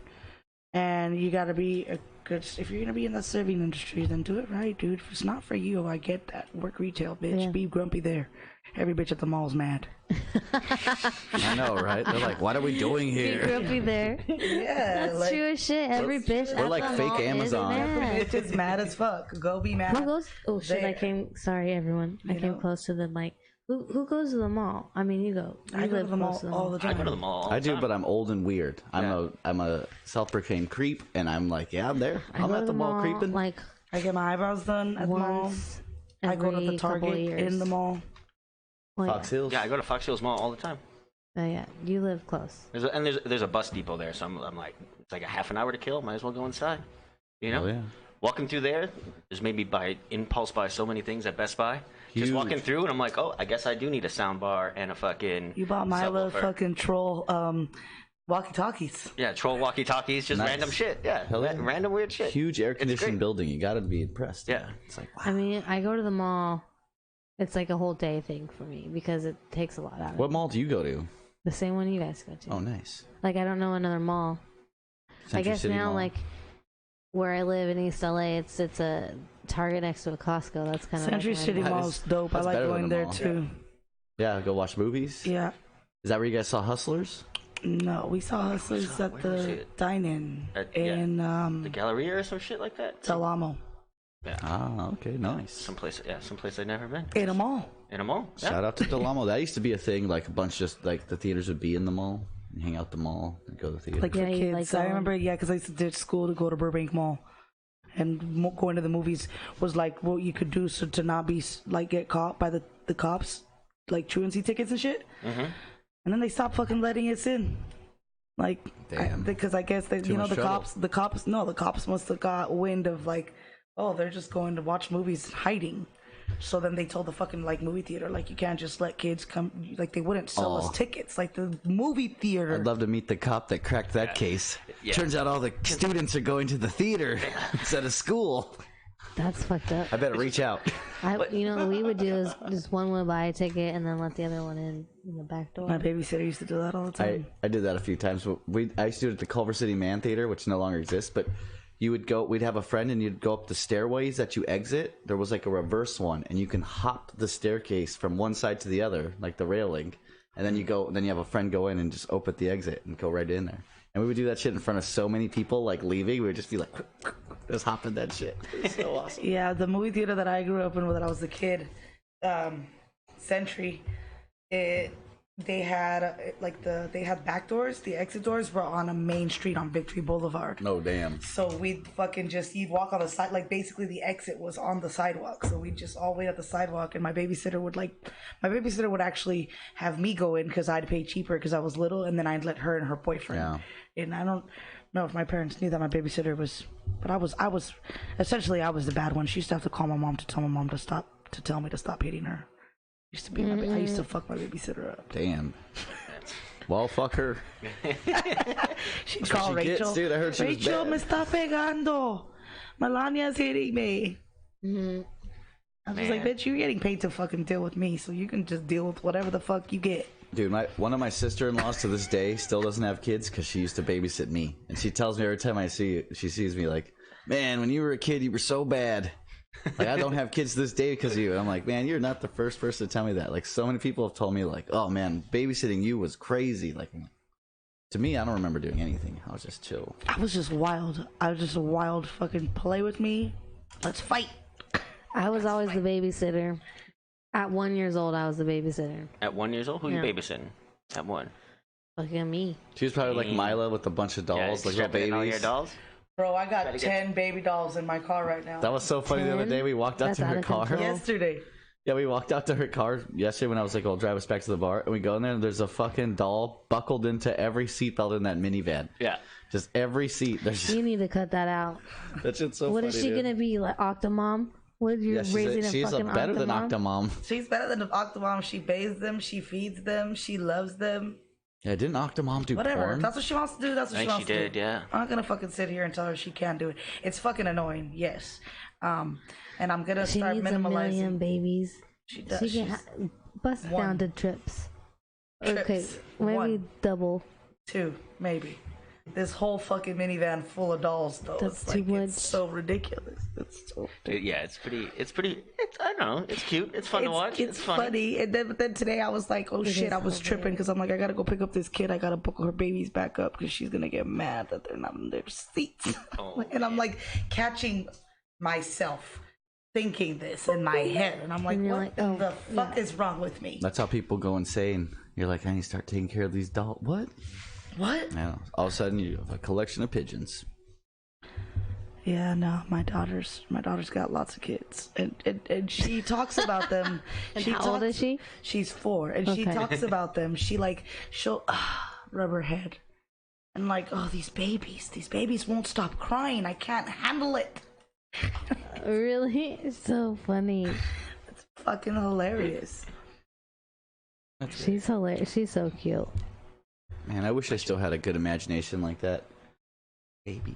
and you gotta be a good. If you're gonna be in the serving industry, then do it right, dude. If it's not for you, I get that. Work retail, bitch. Yeah. Be grumpy there. Every bitch at the mall's mad. I know, right? They're like, what are we doing Be here? grumpy there. Yeah, That's like, true as shit. Every bitch we're at like the fake mall is Amazon. mad. bitch is mad as fuck. Go be mad. Who goes? Oh shit! I there. came. Sorry, everyone. I You came know? close to the mic. Who goes to the mall? I mean, you go. You I go to live the close mall all the I time. go to the mall all the I do, time. but I'm old and weird. Yeah. I'm a self-proclaimed creep, and I'm like, yeah, I'm there. I I'm go at to the mall creeping. like I get my eyebrows done at the mall. once. I go to every the couple Target years. in the mall. Well, yeah. Fox Hills. Yeah, I go to Fox Hills Mall all the time. Oh yeah, you live close. There's a bus depot there, so I'm like, it's like a half an hour to kill. Might as well go inside. You know? Oh yeah. Walking through there, there's maybe by impulse buy so many things at Best Buy. Just Huge. walking through, and I'm like, oh, I guess I do need a sound bar and a fucking. You bought my little subwoofer. fucking troll walkie-talkies. Yeah, troll walkie-talkies, just Nice. random shit. Yeah, Hell yeah. random weird shit. Huge air great. conditioned building. You gotta be impressed. Yeah. It's like, wow. I mean, I go to the mall. It's like a whole day thing for me because it takes a lot out of What me. mall do you go to? The same one you guys go to. Oh, nice. Like I don't know another mall. Century I guess City now, Mall. like where I live in East LA, it's a Target next to a Costco. That's kind of Century like City That Mall's is- dope. I that's like better than going a there mall. too. Yeah, go watch movies. Yeah. Is that where you guys saw Hustlers? No, we saw Hustlers at where did we see the it? dine-in Yeah. in The Galleria or some shit like that. Del Amo. Ah, okay, nice. Someplace I've never been. In a mall. In a mall. Yeah. Shout out to Del Amo. That used to be a thing. Like a bunch, just like the theaters would be in the mall, and hang out at the mall, and go to the theater. Like Yeah, for you kids. like I going- remember, yeah, because I used to ditch school to go to Burbank Mall. And going to the movies was like what you could do so to not be like get caught by the cops, like truancy tickets and shit. Mm-hmm. And then they stopped fucking letting us in. Like, Damn. because I guess they, Too you know, much the trouble. cops must have got wind of like, oh, they're just going to watch movies hiding. So then they told the fucking like movie theater, like, you can't just let kids come, like they wouldn't sell us Aw. tickets, like the movie theater. I'd love to meet the cop that cracked that case. Yeah. Turns out all the students are going to the theater instead of school. That's fucked up. I better reach out. You know what we would do is just one would buy a ticket and then let the other one in the back door. My babysitter used to do that all the time. I did that a few times. I used to do it at the Culver City Man Theater, which no longer exists, but we'd have a friend and you'd go up the stairways that you exit. There was like a reverse one, and you can hop the staircase from one side to the other, like the railing, and then then you have a friend go in and just open the exit and go right in there. And we would do that shit in front of so many people, like leaving. We would just be like, just hopping that shit. It was so awesome. Yeah, the movie theater that I grew up in when I was a kid, Century, they had they had back doors. The exit doors were on a main street on Victory Boulevard. No, damn. So we'd fucking you'd walk on the side, like basically the exit was on the sidewalk. So we'd just all wait at the sidewalk, and my babysitter would actually have me go in because I'd pay cheaper because I was little, and then I'd let her and her boyfriend. Yeah. And I don't know if my parents knew that my babysitter was, but I was essentially I was the bad one. She used to have to call my mom to tell my mom to tell me to stop hitting her. Used to be I used to fuck my babysitter up. Damn. Well, fuck her. She'd call she Rachel. gets, dude. I heard she was Rachel, bad. me está pegando. Melania's hitting me. Mm-hmm. I'm just like, bitch, you're getting paid to fucking deal with me, so you can just deal with whatever the fuck you get. Dude, one of my sister-in-laws to this day still doesn't have kids because she used to babysit me, and she tells me every time she sees me, like, man, when you were a kid, you were so bad. Like, I don't have kids this day because of you. And I'm like, man, you're not the first person to tell me that. Like, so many people have told me, like, oh man, babysitting you was crazy. Like, to me, I don't remember doing anything. I was just chill. I was just wild. I was just a wild fucking play with me. Let's fight. I was always the babysitter. At 1 year old, I was the babysitter. At 1 year old? Who you babysitting? At 1? Fucking me. She was probably like Mila with a bunch of dolls, like little babies. All your dolls? Bro, I got 10 baby dolls in my car right now. That was so funny. 10? The other day we walked out to her car. Yesterday. Yeah, we walked out to her car yesterday when I was like, "I'll drive us back to the bar," and we go in there and there's a fucking doll buckled into every seatbelt in that minivan. Yeah, just every seat. You need to cut that out. That shit's so what funny. What is she gonna be, like Octomom? What you're raising a fucking Octomom? She's better than Octomom. She's better than Octomom. She bathes them, she feeds them, she loves them. Yeah, didn't Octomom do whatever? Porn? That's what she wants to do. That's what she wants to do. I think she did. Yeah. I'm not gonna fucking sit here and tell her she can't do it. It's fucking annoying. Yes. And I'm gonna start minimalizing. She needs a million babies. She does. She can bust down to trips. Okay, maybe 1, double. 2, maybe. This whole fucking minivan full of dolls, though. That's it's too like, much. It's so ridiculous. It's so. Yeah, it's pretty. I don't know. It's cute. It's fun to watch. It's funny. And but then today I was like, oh shit, I was tripping because I'm like, I gotta go pick up this kid. I gotta book her babies back up because she's gonna get mad that they're not in their seats. And I'm like catching myself thinking this in my head, and I'm like, what the fuck is wrong with me? That's how people go insane. You're like, I need to start taking care of these dolls. What? Yeah. All of a sudden, you have a collection of pigeons. Yeah, no, my daughter's got lots of kids, and she talks about them. And how old is she? She's 4, and she talks about them. She'll rub her head, and like, oh, these babies won't stop crying. I can't handle it. Really? It's so funny. It's fucking hilarious. She's hilarious. She's so cute. Man, I wish I still had a good imagination like that. Baby.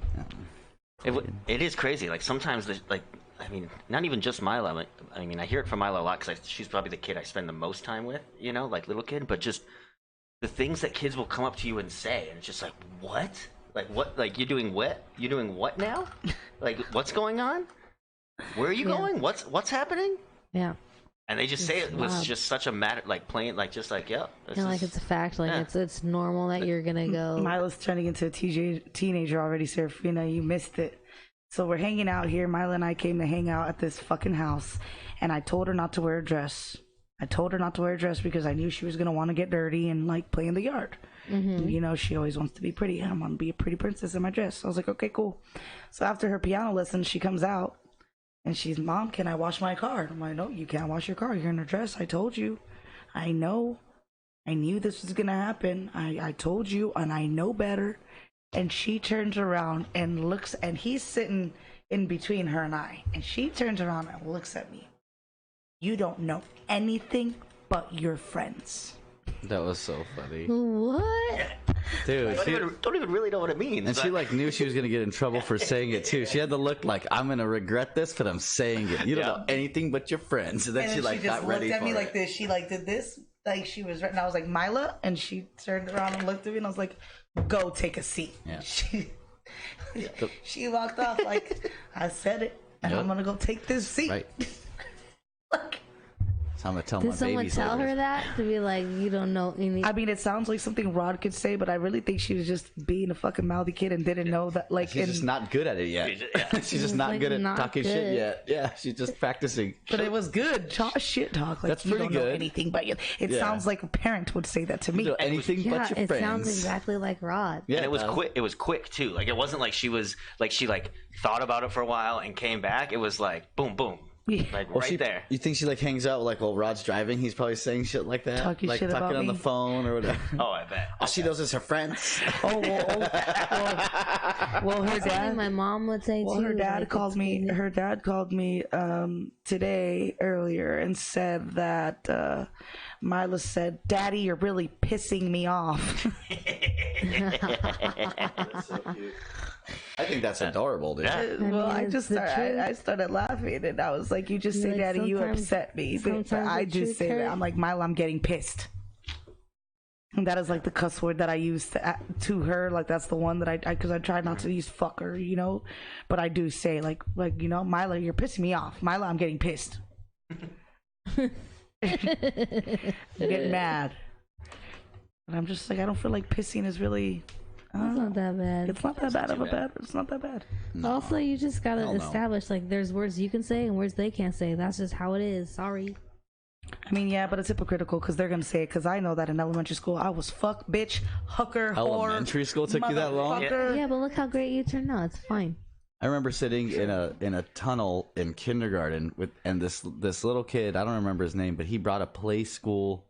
It is crazy. Like sometimes, I mean, not even just Mila. I mean, I hear it from Mila a lot because she's probably the kid I spend the most time with. You know, like little kid. But just the things that kids will come up to you and say, and it's just like, what? Like what? Like you're doing what? You're doing what now? Like what's going on? Where are you going? What's happening? Yeah. And they just say it was just such a matter, like plain, like just like, yeah. Like it's a fact, like it's normal that you're gonna go. Mila's turning into a teenager already, Serafina. You missed it. So we're hanging out here. Mila and I came to hang out at this fucking house, and I told her not to wear a dress. Because I knew she was gonna want to get dirty and like play in the yard. Mm-hmm. You know, she always wants to be pretty. I want to be a pretty princess in my dress. So I was like, okay, cool. So after her piano lesson, she comes out. And she's, Mom, can I wash my car? I'm like, no, you can't wash your car. You're in a dress. I told you. I know. I knew this was going to happen. I told you, and I know better. And she turns around and looks, and he's sitting in between her and I. And she turns around and looks at me. You don't know anything but your friends. That was so funny. What? Dude, don't even really know what it means. And she like knew she was gonna get in trouble for saying it too. She had the look like, I'm gonna regret this, but I'm saying it. You don't know anything but your friends. And then she like got ready for it. She just looked at me like this. She like did this, like she was. And I was like, Mila, and she turned around and looked at me, and I was like, go take a seat. Yeah. She walked off like, I said it, and I'm gonna go take this seat. Right. Like, I'm gonna tell Did someone tell her that to be like, you don't know any? I mean, it sounds like something Rod could say, but I really think she was just being a fucking mouthy kid and didn't know that. Like, she's just not good at it yet. She's just not good at talking shit yet. Yeah, she's just practicing. But it was good. Shit talk. Like, that's you pretty don't good. Know anything but you. It sounds like a parent would say that to me. You know anything but your friends. It sounds exactly like Rod. Yeah, and it was quick. It was quick too. Like it wasn't like she thought about it for a while and came back. It was like boom, boom. Like there. You think she like hangs out like while Rod's driving? He's probably saying shit like that, talking on the phone or whatever. Oh, I bet. All she knows is her friends. Well, her dad. My mom would say. Well, too, her dad called me. Her dad called me today earlier and said that Mila said, "Daddy, you're really pissing me off." That's so cute. I think that's adorable, dude. Yeah. Well, mean, I it's just the started, truth. I started laughing, and I was like, "You just say Like, that, and you sometimes- upset me." But sometimes I the just truth say that. hurts. I'm like, Milo, I'm getting pissed. And that is like the cuss word that I use to her. Like that's the one that I because I try not to use fucker, you know. But I do say like you know, Milo, you're pissing me off. Milo, I'm getting pissed. I'm getting mad. And I'm just like, I don't feel like pissing is really. It's not that bad. It's not that bad of a bad. It's not that bad. Also, you just gotta Hell no. establish like there's words you can say and words they can't say. That's just how it is. Sorry. I mean, yeah, but it's hypocritical because they're gonna say it. Because I know that in elementary school, I was fuck, bitch, hooker, whore. Elementary school took you that long? motherfucker. Yeah, but look how great you turned out. It's fine. I remember sitting in a tunnel in kindergarten and this little kid, I don't remember his name, but he brought a play school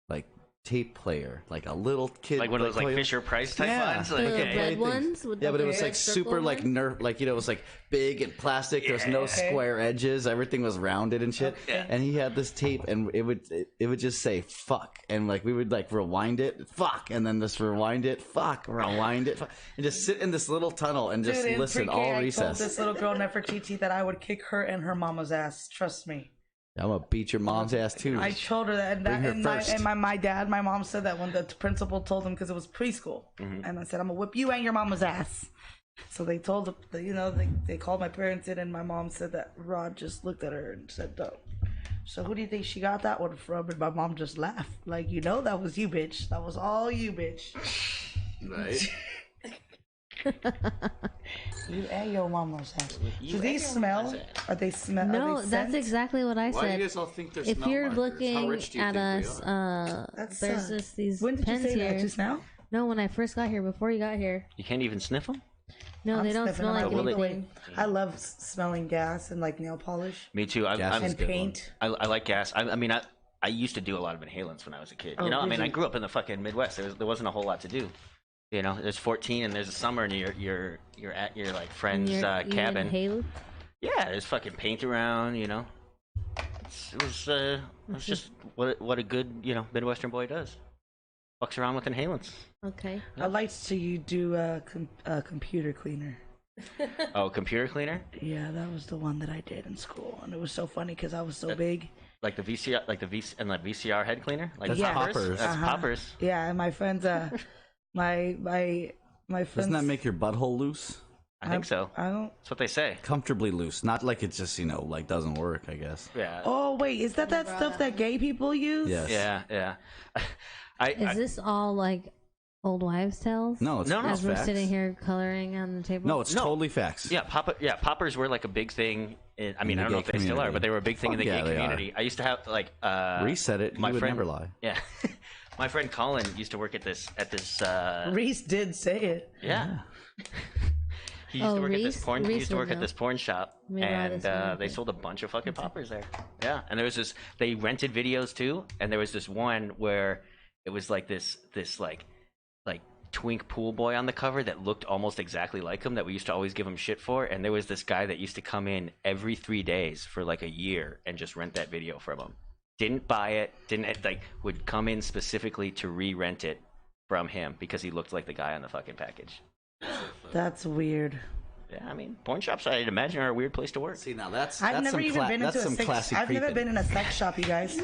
like tape player, like a little kid, Like one of those like toy- Fisher Price type Yeah. ones. Like, The okay. red things. ones with Yeah, the but it was red like circle super like one? nerf, like it was like big and plastic. There was no square edges. Everything was rounded and shit. Yeah. And he had this tape, and it would just say fuck, and like we would like rewind it, fuck, and then just rewind it, fuck, rewind it, fuck, and just sit in this little tunnel and just Dude, in listen pre-K, all I told recess. this little girl Nefertiti that I would kick her and her mama's ass. Trust me. I'm gonna beat your mom's ass too. I told her that, and, Bring her and, first. my mom said that when the principal told them because it was preschool, and I said I'm gonna whip you and your mama's ass. So they told the, you know, they called my parents in, and my mom said that Rod just looked at her and said, "No." So who do you think she got that one from? And my mom just laughed, like, you know, that was you, bitch. That was all you, bitch. Right. You and your mama's ass. You Do and these your smell? mama's ass. Are they smell? No, are they that's scent? exactly what I Why do you said. guys all think they're If smell you're markers? How looking rich do you at think we us, are? That's there's just these When did you pens say here. that? Just now? No, when I first got here, before you got here. You can't even sniff them? No, I'm they don't sniffing smell them like out all the way. anything. I love smelling gas and like nail polish Me too. Gas is and good one. paint. I like gas. I mean, I used to do a lot of inhalants when I was a kid. Oh, You know, I did mean, I you? grew up in the fucking Midwest. There wasn't a whole lot to do. You know, there's 14 and there's a summer and you're at your like friend's You cabin. inhale? Yeah, there's fucking paint around. You know, it was just what a good, you know, Midwestern boy does. Fucks around with inhalants. Okay. I liked to you do a computer cleaner. Oh, computer cleaner, Yeah, that was the one that I did in school, and it was so funny because I was so big. like the VCR, like the VCR head cleaner, like That's poppers. That's Uh-huh. poppers. Yeah, and my friends, my friends. Doesn't that make your butthole loose? I think so. I don't. That's what they say. Comfortably loose, not like it just like doesn't work. I guess. Yeah. Oh wait, is that stuff that gay people use? Yes. Yeah. Yeah. Is this all like old wives' tales? No, it's No, no. As we're facts. sitting here coloring on the table? No, it's No. totally facts. Yeah, poppers were like a big thing. I mean, the I don't know gay if they still are, community. but they were a big thing in the Fuck gay yeah, they are. community. I used to have like Reset it. my You would friend, never lie. Yeah, my friend Colin used to work at this. Reese did say it. Yeah. He used Oh, to work at Reese? this porn. He Reese used to would work at know. this porn shop, Maybe I'll and just know. they sold a bunch of fucking poppers there. Yeah, and there was this. They rented videos too, and there was this one where it was like this like twink pool boy on the cover that looked almost exactly like him that we used to always give him shit for, and there was this guy that used to come in every 3 days for like a year and just rent that video from him. Didn't buy it, would come in specifically to re-rent it from him because he looked like the guy on the fucking package. That's weird. Yeah, I mean, porn shops, I'd imagine, are a weird place to work. See, now that's I've never some even been that's into a some sex. classy I've never creeping. been in a sex shop, you guys.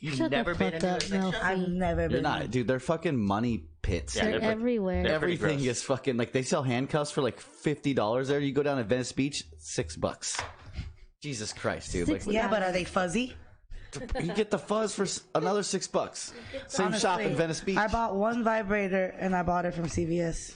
You've Shut never the been fuck into a up, sex Mel. shop? I've never You're been. not, dude. They're fucking money pits. Yeah, They're they're- everywhere. they're pretty Everything gross. is fucking like they sell handcuffs for like $50 there. You go down to Venice Beach, $6. Jesus Christ, dude! Like, Yeah, but are they fuzzy? you get the fuzz for another $6. Same shop in Honestly, Venice Beach. I bought one vibrator and I bought it from CVS.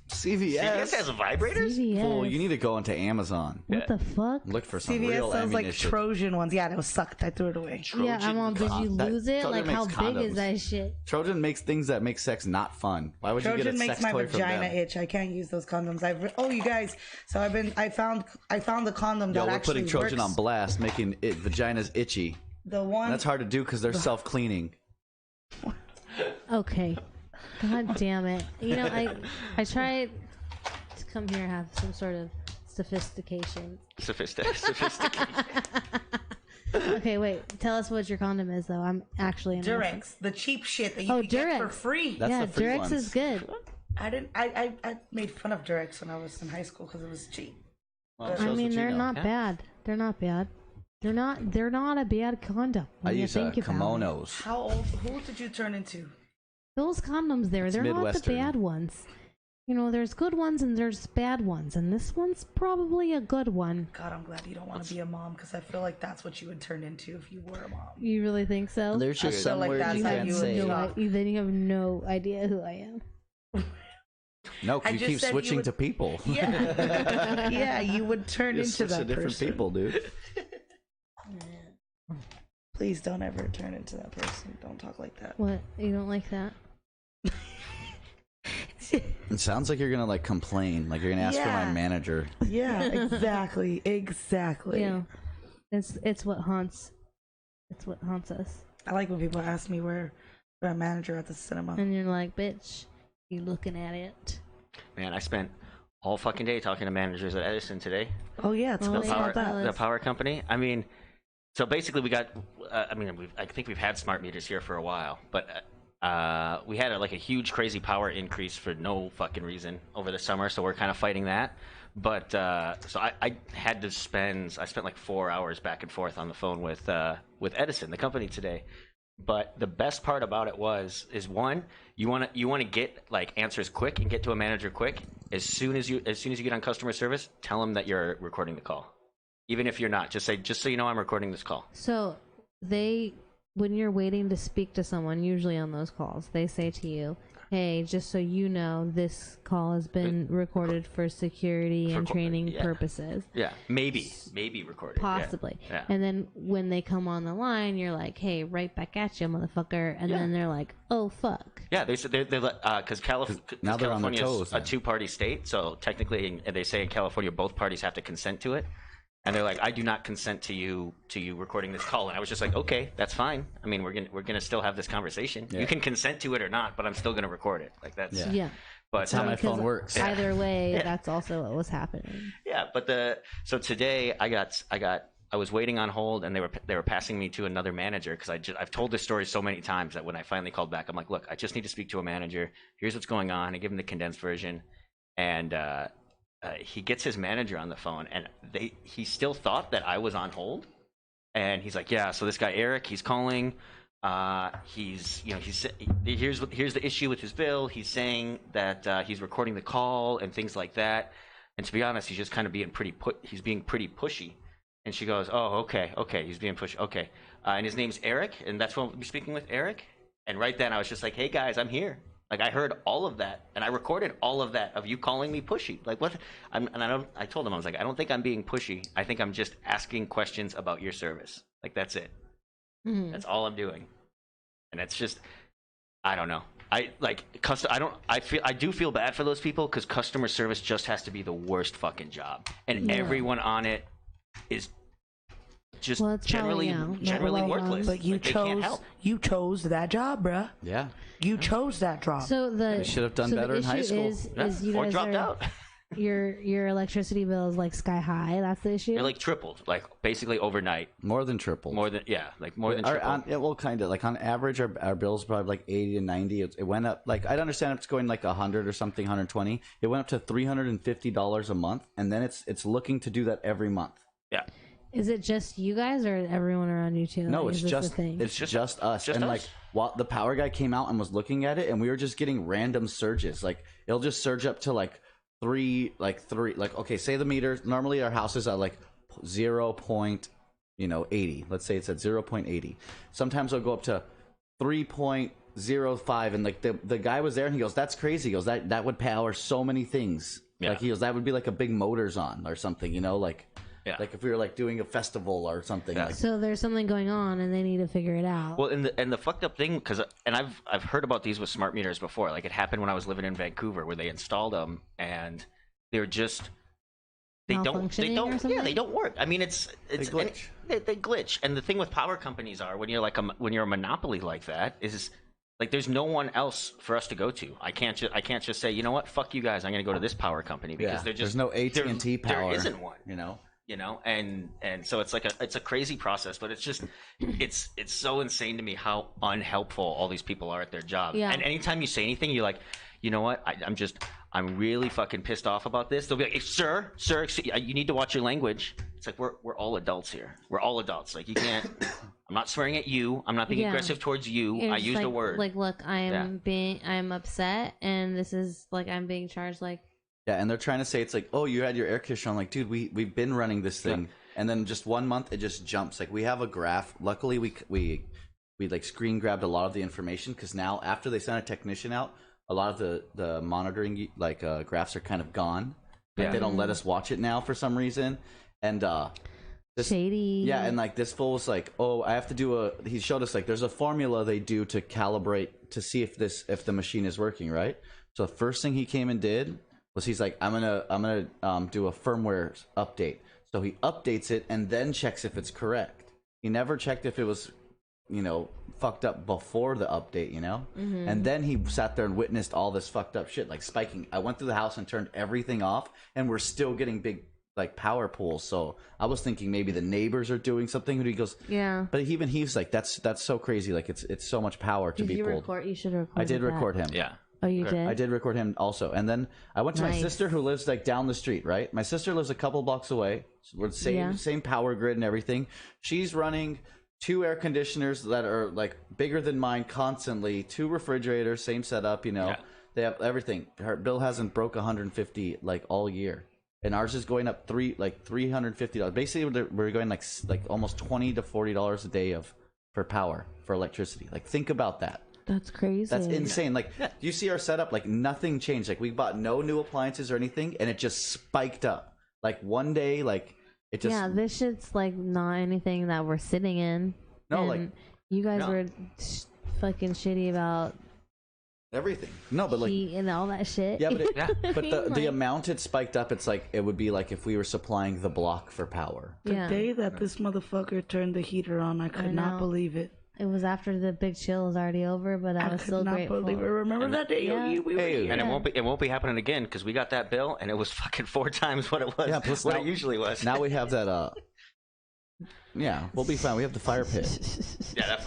CVS. CVS has vibrators? CVS. Fool, you need to go into Amazon. What the fuck? Look for some CVS real sells like ammunition. Trojan ones. Yeah, it was sucked. I threw it away. Yeah, I'm on. Did you That- lose it? Trojan Like, how makes big is condoms. that shit? Trojan makes things that make sex not fun. Why would you get Trojan a makes sex my toy from vagina them? itch. I can't use those condoms. Oh, you guys. So I found the condom Yo, that we're actually putting Trojan works. on blast, making vaginas itchy. The one. That's hard to do because they're self-cleaning. Okay. God damn it. You know, I tried to come here and have some sort of sophistication. Sophisticated. Okay, wait. Tell us what your condom is, though. I'm actually interested. Durex, the cheap shit that you Oh, can get for Durex. free. That's Yeah, the free Durex ones. is good. I didn't. I made fun of Durex when I was in high school because it was cheap. Well, I shows I mean, what you they're know. not Yeah. bad. They're not bad. They're not a bad condom. I when you use think about it. kimonos. How old? Who did you turn into? Those condoms there, It's they're not the Midwestern. bad ones. You know, there's good ones and there's bad ones, and this one's probably a good one. God, I'm glad you don't want to be a mom because I feel like that's what you would turn into if you were a mom. You really think so? There's just feel some like words that's you how can't you would say. talk. Then you have no idea who I am. No, 'cause I you just keep said you switching would- to people. Yeah, yeah, you would turn You into switch that to different person. people, dude. Please don't ever turn into that person. Don't talk like that. What? You don't like that? It sounds like you're gonna like complain, like you're gonna ask for my Yeah. manager. Yeah, exactly, exactly. Yeah. It's what haunts. It's what haunts us. I like when people ask me where a manager at the cinema. And you're like, bitch, you looking at it? Man, I spent all fucking day talking to managers at Edison today. Oh yeah, it's Oh, about yeah. that. The power company. I mean, so basically we got. I think we've had smart meters here for a while, but we had a huge, crazy power increase for no fucking reason over the summer. So we're kind of fighting that. But so I spent like 4 hours back and forth on the phone with Edison, the company today. But the best part about it is one, you want to get like answers quick and get to a manager quick. As soon as you get on customer service, tell them that you're recording the call. Even if you're not, just say, just so you know, I'm recording this call. So when you're waiting to speak to someone, usually on those calls, they say to you, hey, just so you know, this call has been recorded for security and training purposes. Yeah, maybe recorded. Possibly. Yeah. And then when they come on the line, you're like, hey, right back at you, motherfucker. And then they're like, oh, fuck. Yeah, they said they're because now they're on their California toes, is a man. two-party state, so technically, they say in California both parties have to consent to it, and they're like, I do not consent to you recording this call, and I was just like, okay, that's fine. I mean, we're gonna still have this conversation. Yeah. You can consent to it or not, but I'm still gonna record it. Like that's Yeah. Yeah. But That's how my Because phone works. Either way, that's also what was happening. yeah, but so today I was waiting on hold, and they were passing me to another manager because I've told this story so many times that when I finally called back, I'm like, look, I just need to speak to a manager. Here's what's going on. I give him the condensed version, and he gets his manager on the phone, and he still thought that I was on hold, and he's like, yeah, so this guy Eric, he's calling. Here's the issue with his bill. He's saying that he's recording the call and things like that. And to be honest, he's just kind of being pretty pushy. And she goes, oh, okay, he's being pushy. Okay, and his name's Eric, and that's what we'll be speaking with, Eric. And right then, I was just like, hey guys, I'm here. Like I heard all of that, and I recorded all of that of you calling me pushy. Like what? I told him, I was like, I don't think I'm being pushy. I think I'm just asking questions about your service. Like that's it. Mhm. That's all I'm doing, and it's just, I don't know. I do feel bad for those people because customer service just has to be the worst fucking job, and Yeah. everyone on it is just Well, it's probably, generally not well worthless. But you Like, they can't chose help. that job, bruh. Yeah. You chose that job. So They should have done better in high school. Is you or guys dropped are, out. your electricity bill is like sky high. That's the issue. They're like tripled, like basically overnight. More than triple. More than more than triple. Well, kind of like on average, our bills probably like 80 to 90. It went up like I'd understand if it's going like 100 or something, 120. It went up to $350 a month, and then it's looking to do that every month. Yeah. Is it just you guys or everyone around you too? No, Like, it's is this just the thing? it's just us. just and us. like while the power guy came out and was looking at it, and we were just getting random surges. Like it'll just surge up to like three. Okay, say the meter. Normally our house is at like 0.80. Let's say it's at 0.80. Sometimes it'll go up to 3.05. And like the guy was there and he goes, "That's crazy." He goes, "That would power so many things." Yeah. Like he goes, "That would be like a big motors on or something." You know, like. Yeah. Like if we were like doing a festival or something. Yeah. Like, So there's something going on, and they need to figure it out. Well, and the fucked up thing, I've heard about these with smart meters before. Like it happened when I was living in Vancouver, where they installed them and they're just they Malfunctioning or don't something? they don't work. I mean, it's They glitch. They glitch. And the thing with power companies are when you're a monopoly like that is. Like, there's no one else for us to go to. I can't just say, you know what, fuck you guys. I'm going to go to this power company because yeah, they're just there's no AT&T power. There isn't one. You know, you know, and so it's like it's a crazy process, but it's just it's so insane to me how unhelpful all these people are at their job. Yeah. And anytime you say anything, you're like, you know what, I'm really fucking pissed off about this. They'll be like, hey, sir, you need to watch your language. It's like we're all adults here. We're all adults. Like, you can't. I'm not swearing at you. I'm not being aggressive towards you. You're I just used like, a word. Like, look, I'm upset, and this is like I'm being charged. Like, Yeah, and they're trying to say it's like, oh, you had your air conditioner on. Like, dude, we've been running this thing, and then just 1 month it just jumps. Like, we have a graph. Luckily, we like screen grabbed a lot of the information, because now after they send a technician out, a lot of the monitoring like graphs are kind of gone. Like, they don't let us watch it now for some reason, and shady. Yeah, and like this fool was like, oh, I have to do he showed us like there's a formula they do to calibrate to see if the machine is working, right? So the first thing he came and did was he's like, I'm gonna do a firmware update. So he updates it and then checks if it's correct. He never checked if it was, fucked up before the update, And then he sat there and witnessed all this fucked up shit, like spiking. I went through the house and turned everything off, and we're still getting big like power pools. So I was thinking maybe the neighbors are doing something. And he goes, Yeah. But even he's like, that's so crazy. Like it's so much power to be pulled. You should record. I did record him. Yeah. Oh, you did? I did record him also. And then I went to my Nice. sister, who lives like down the street, right? My sister lives a couple blocks away. So we're the same power grid and everything. She's running 2 air conditioners that are like bigger than mine constantly, 2 refrigerators, same setup, Yeah. They have everything. Her bill hasn't broke 150 like all year. And ours is going up $350. Basically, we're going like almost $20 to $40 a day for power, for electricity. Like, think about that. That's crazy. That's insane. Like, you see our setup, like nothing changed. Like, we bought no new appliances or anything, and it just spiked up. Like, one day, like, it just... Yeah, this shit's like not anything that we're sitting in. No, and like... you guys were fucking shitty about everything. No, but like... heat and all that shit. Yeah, but but the Like- amount it spiked up, it's like, it would be like if we were supplying the block for power. The Yeah. day that this motherfucker turned the heater on, I could not know. believe it. It was after the big chill was already over, but I was could still not grateful. believe it. Remember that day? Yeah. We were Hey, here. And it won't be happening again, because we got that bill and it was fucking 4 times what it was. Yeah, plus what now- it usually was. Now we have that, yeah, we'll be fine. We have the fire pit. Yeah,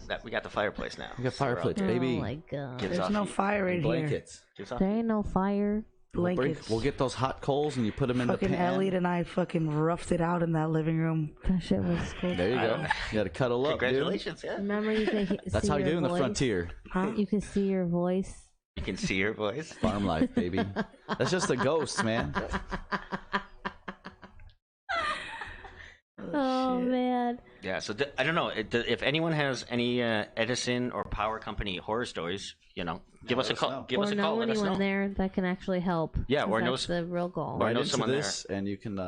that we got the fireplace now. We got fireplace, Oh baby. my god. Gives There's off no heat. fire in here. Blankets. Gives off There heat. ain't no fire. Blankets. We'll get those hot coals and you put them in Fucking the pan. Elliot and I fucking roughed it out in that living room. That shit was cool. There you go. You got to cuddle up, dude. Congratulations, yeah. Remember, you could see That's how you your do in the voice? frontier. Huh? You can see your voice. You can see your voice. Farm life, baby. That's just the ghosts, man. Oh man. Yeah, so I don't know if anyone has any Edison or power company horror stories. Give us a let us call. know. Give Or us a know call. Let us anyone know. there that can actually help. Yeah, 'cause or that's knows- the real goal. Or I Right know into someone this, and you can. You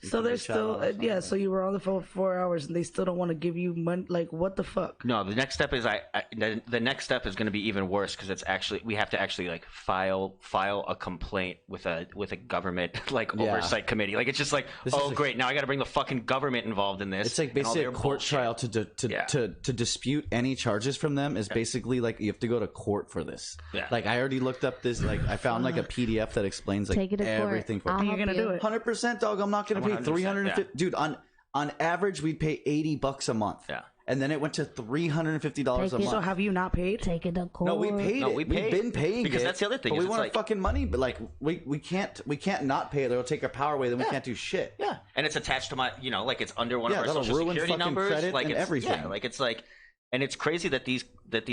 So can they're just shout still, out. yeah. So you were on the phone for 4 hours, and they still don't want to give you money. Like, what the fuck? No, the next step is the next step is going to be even worse, because it's actually we have to actually like file a complaint with a government like Yeah. oversight committee. Like, it's just like, This oh is a- great, now I got to bring the fucking government involved in this. It's like and all basically a their court bullshit. trial to dispute any charges from them is basically like you have to go to court for this. Yeah. Like, I already looked up this. Like, I found like a PDF that explains like Take it to everything court. for. I'll And you're help gonna you. do it. 100%, dog. I'm not gonna pay 100%, 350. Dude, on average, we pay $80 a month. Yeah. And then it went to $350 a Take it. month. So have you not paid? Take it to court. No, we paid No, it. we paid. We've been paying Because it. that's the other thing But is we it's want like- our fucking money. But like, we can't not pay it. They'll take our power away. Then we Yeah. can't do shit. Yeah, and it's attached to my, like it's under one Yeah, of our that'll social ruin security fucking numbers, credit like and it's, everything. Yeah, like it's like, and it's crazy that these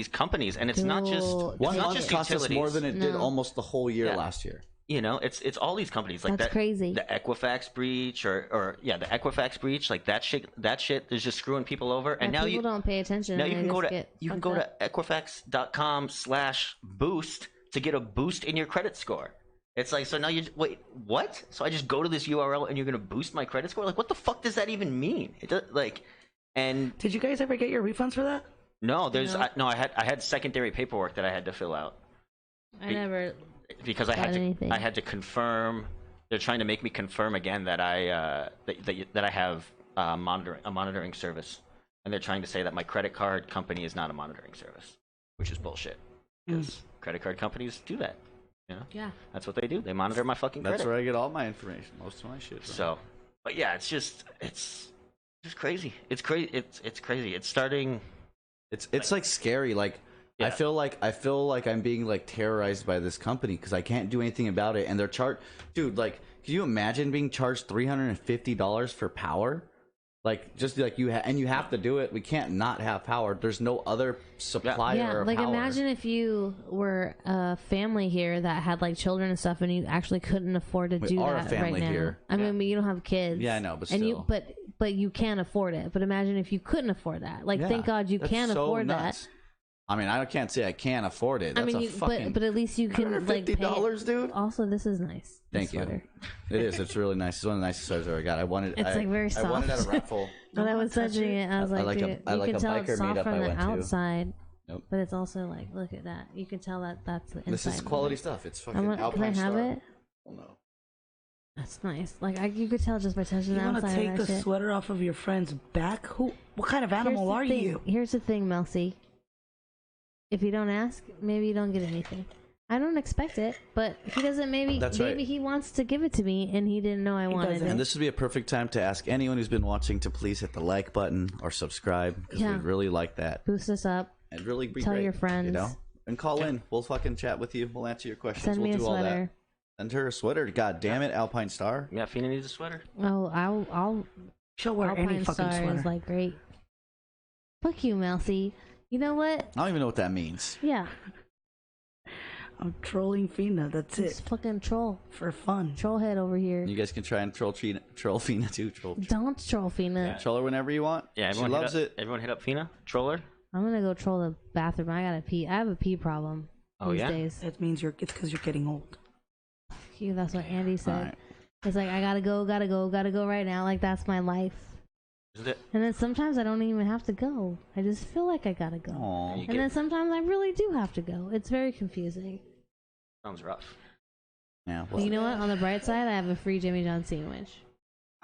companies, and it's not just Dude, it's One not month just cost us utilities. more than it did No. almost the whole year Yeah. last year. It's all these companies like That's that. crazy. The Equifax breach, or the Equifax breach, like that shit is just screwing people over. And Yeah, now people don't pay attention. now and you they can go just to get you can fucked go up. to Equifax.com/boost to get a boost in your credit score. It's like, so now you wait, what? So I just go to this URL and you're gonna boost my credit score? Like, what the fuck does that even mean? It does, like, and Did you guys ever get your refunds for that? no, there's No. I had secondary paperwork that I had to fill out I never. because I Got had to anything. I had to confirm. They're trying to make me confirm again that I that I have a monitoring service, and they're trying to say that my credit card company is not a monitoring service, which is bullshit. Because credit card companies do that. Yeah. That's what they do. They monitor my fucking credit. That's where I get all my information. Most of my shit. So But yeah, it's just crazy. It's crazy. It's crazy. It's starting. It's like scary. Like Yeah. I feel like I'm being like terrorized by this company because I can't do anything about it, and they're dude. Like, can you imagine being charged $350 for power? Like, just like you have to do it. We can't not have power. There's no other supplier. Yeah, of like power. imagine if you were a family here that had like children and stuff, and you actually couldn't afford to do are a that family right now. here. I mean, you don't have kids. Yeah, I know, but and still. but you can afford it. But imagine if you couldn't afford that. Like, Yeah, thank God you that's can so afford nuts. I mean, I can't say I can't afford it. that. That's I mean, but at least you can like pay $150, dude. Also, this is nice. Thank this you. sweater. It is. It's really nice. It's one of the nicest sweaters I ever got. I wanted. It's like very I wanted at a soft. raffle. When I was touching it, I was I like, like a- dude, I you like can a tell it's biker soft meetup from I the went to. outside. Nope. But it's also like, look at that. You can tell that that's the inside. This is quality stuff. It's fucking Can Alpine I have Star. it? Oh, no. That's nice. Like you could tell just by touching You the want outside to take of the that shit. sweater off of your friend's back? What kind of animal are you? Here's the thing, Melcy. If you don't ask, maybe you don't get anything. I don't expect it, but he doesn't. Maybe he wants to give it to me, and he didn't know I wanted it. And this would be a perfect time to ask anyone who's been watching to please hit the like button or subscribe because Yeah. we'd really like that. Boost us up. It'd really be Tell great, your friends. you know, and call in. We'll fucking chat with you. We'll answer your questions. Send we'll me a do all that. sweater. Send her a sweater. God damn it, Alpine Star. Yeah, Fina needs a sweater. Oh, I'll She'll wear any Alpine fucking Star sweater. is like great. Fuck you, Melcy. You know what? I don't even know what that means. Yeah, I'm trolling Fina. That's it's it. fucking troll. For fun. Troll head over here. You guys can try and troll Fina too. Don't troll Fina. Troll her whenever you want. Yeah, she everyone loves hit up, it. Everyone hit up Fina. Troller. I'm gonna go troll the bathroom. I gotta pee. I have a pee problem Oh, these yeah? days. It means it's because you're getting old. You, that's what Andy said. Alright. It's like I gotta go right now. Like that's my life. Isn't it? And then sometimes I don't even have to go. I just feel like I gotta go. Aw. You And then sometimes I really do have to go. It's very confusing. Sounds rough. Yeah, But you know what? On the bright side, I have a free Jimmy John sandwich.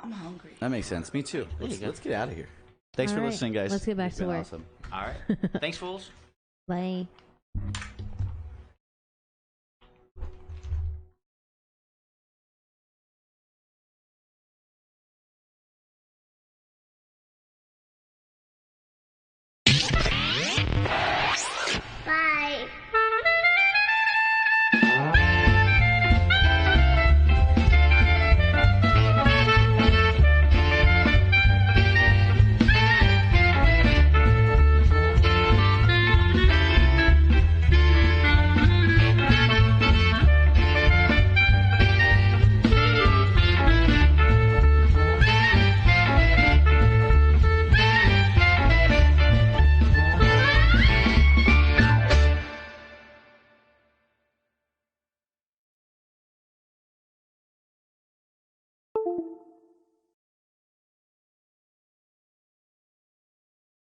I'm hungry. that makes sense. Me too. There you go. Let's get out of here. Thanks for Alright, listening, guys. let's get back It's to been work. Awesome. All right. Thanks, fools. Bye.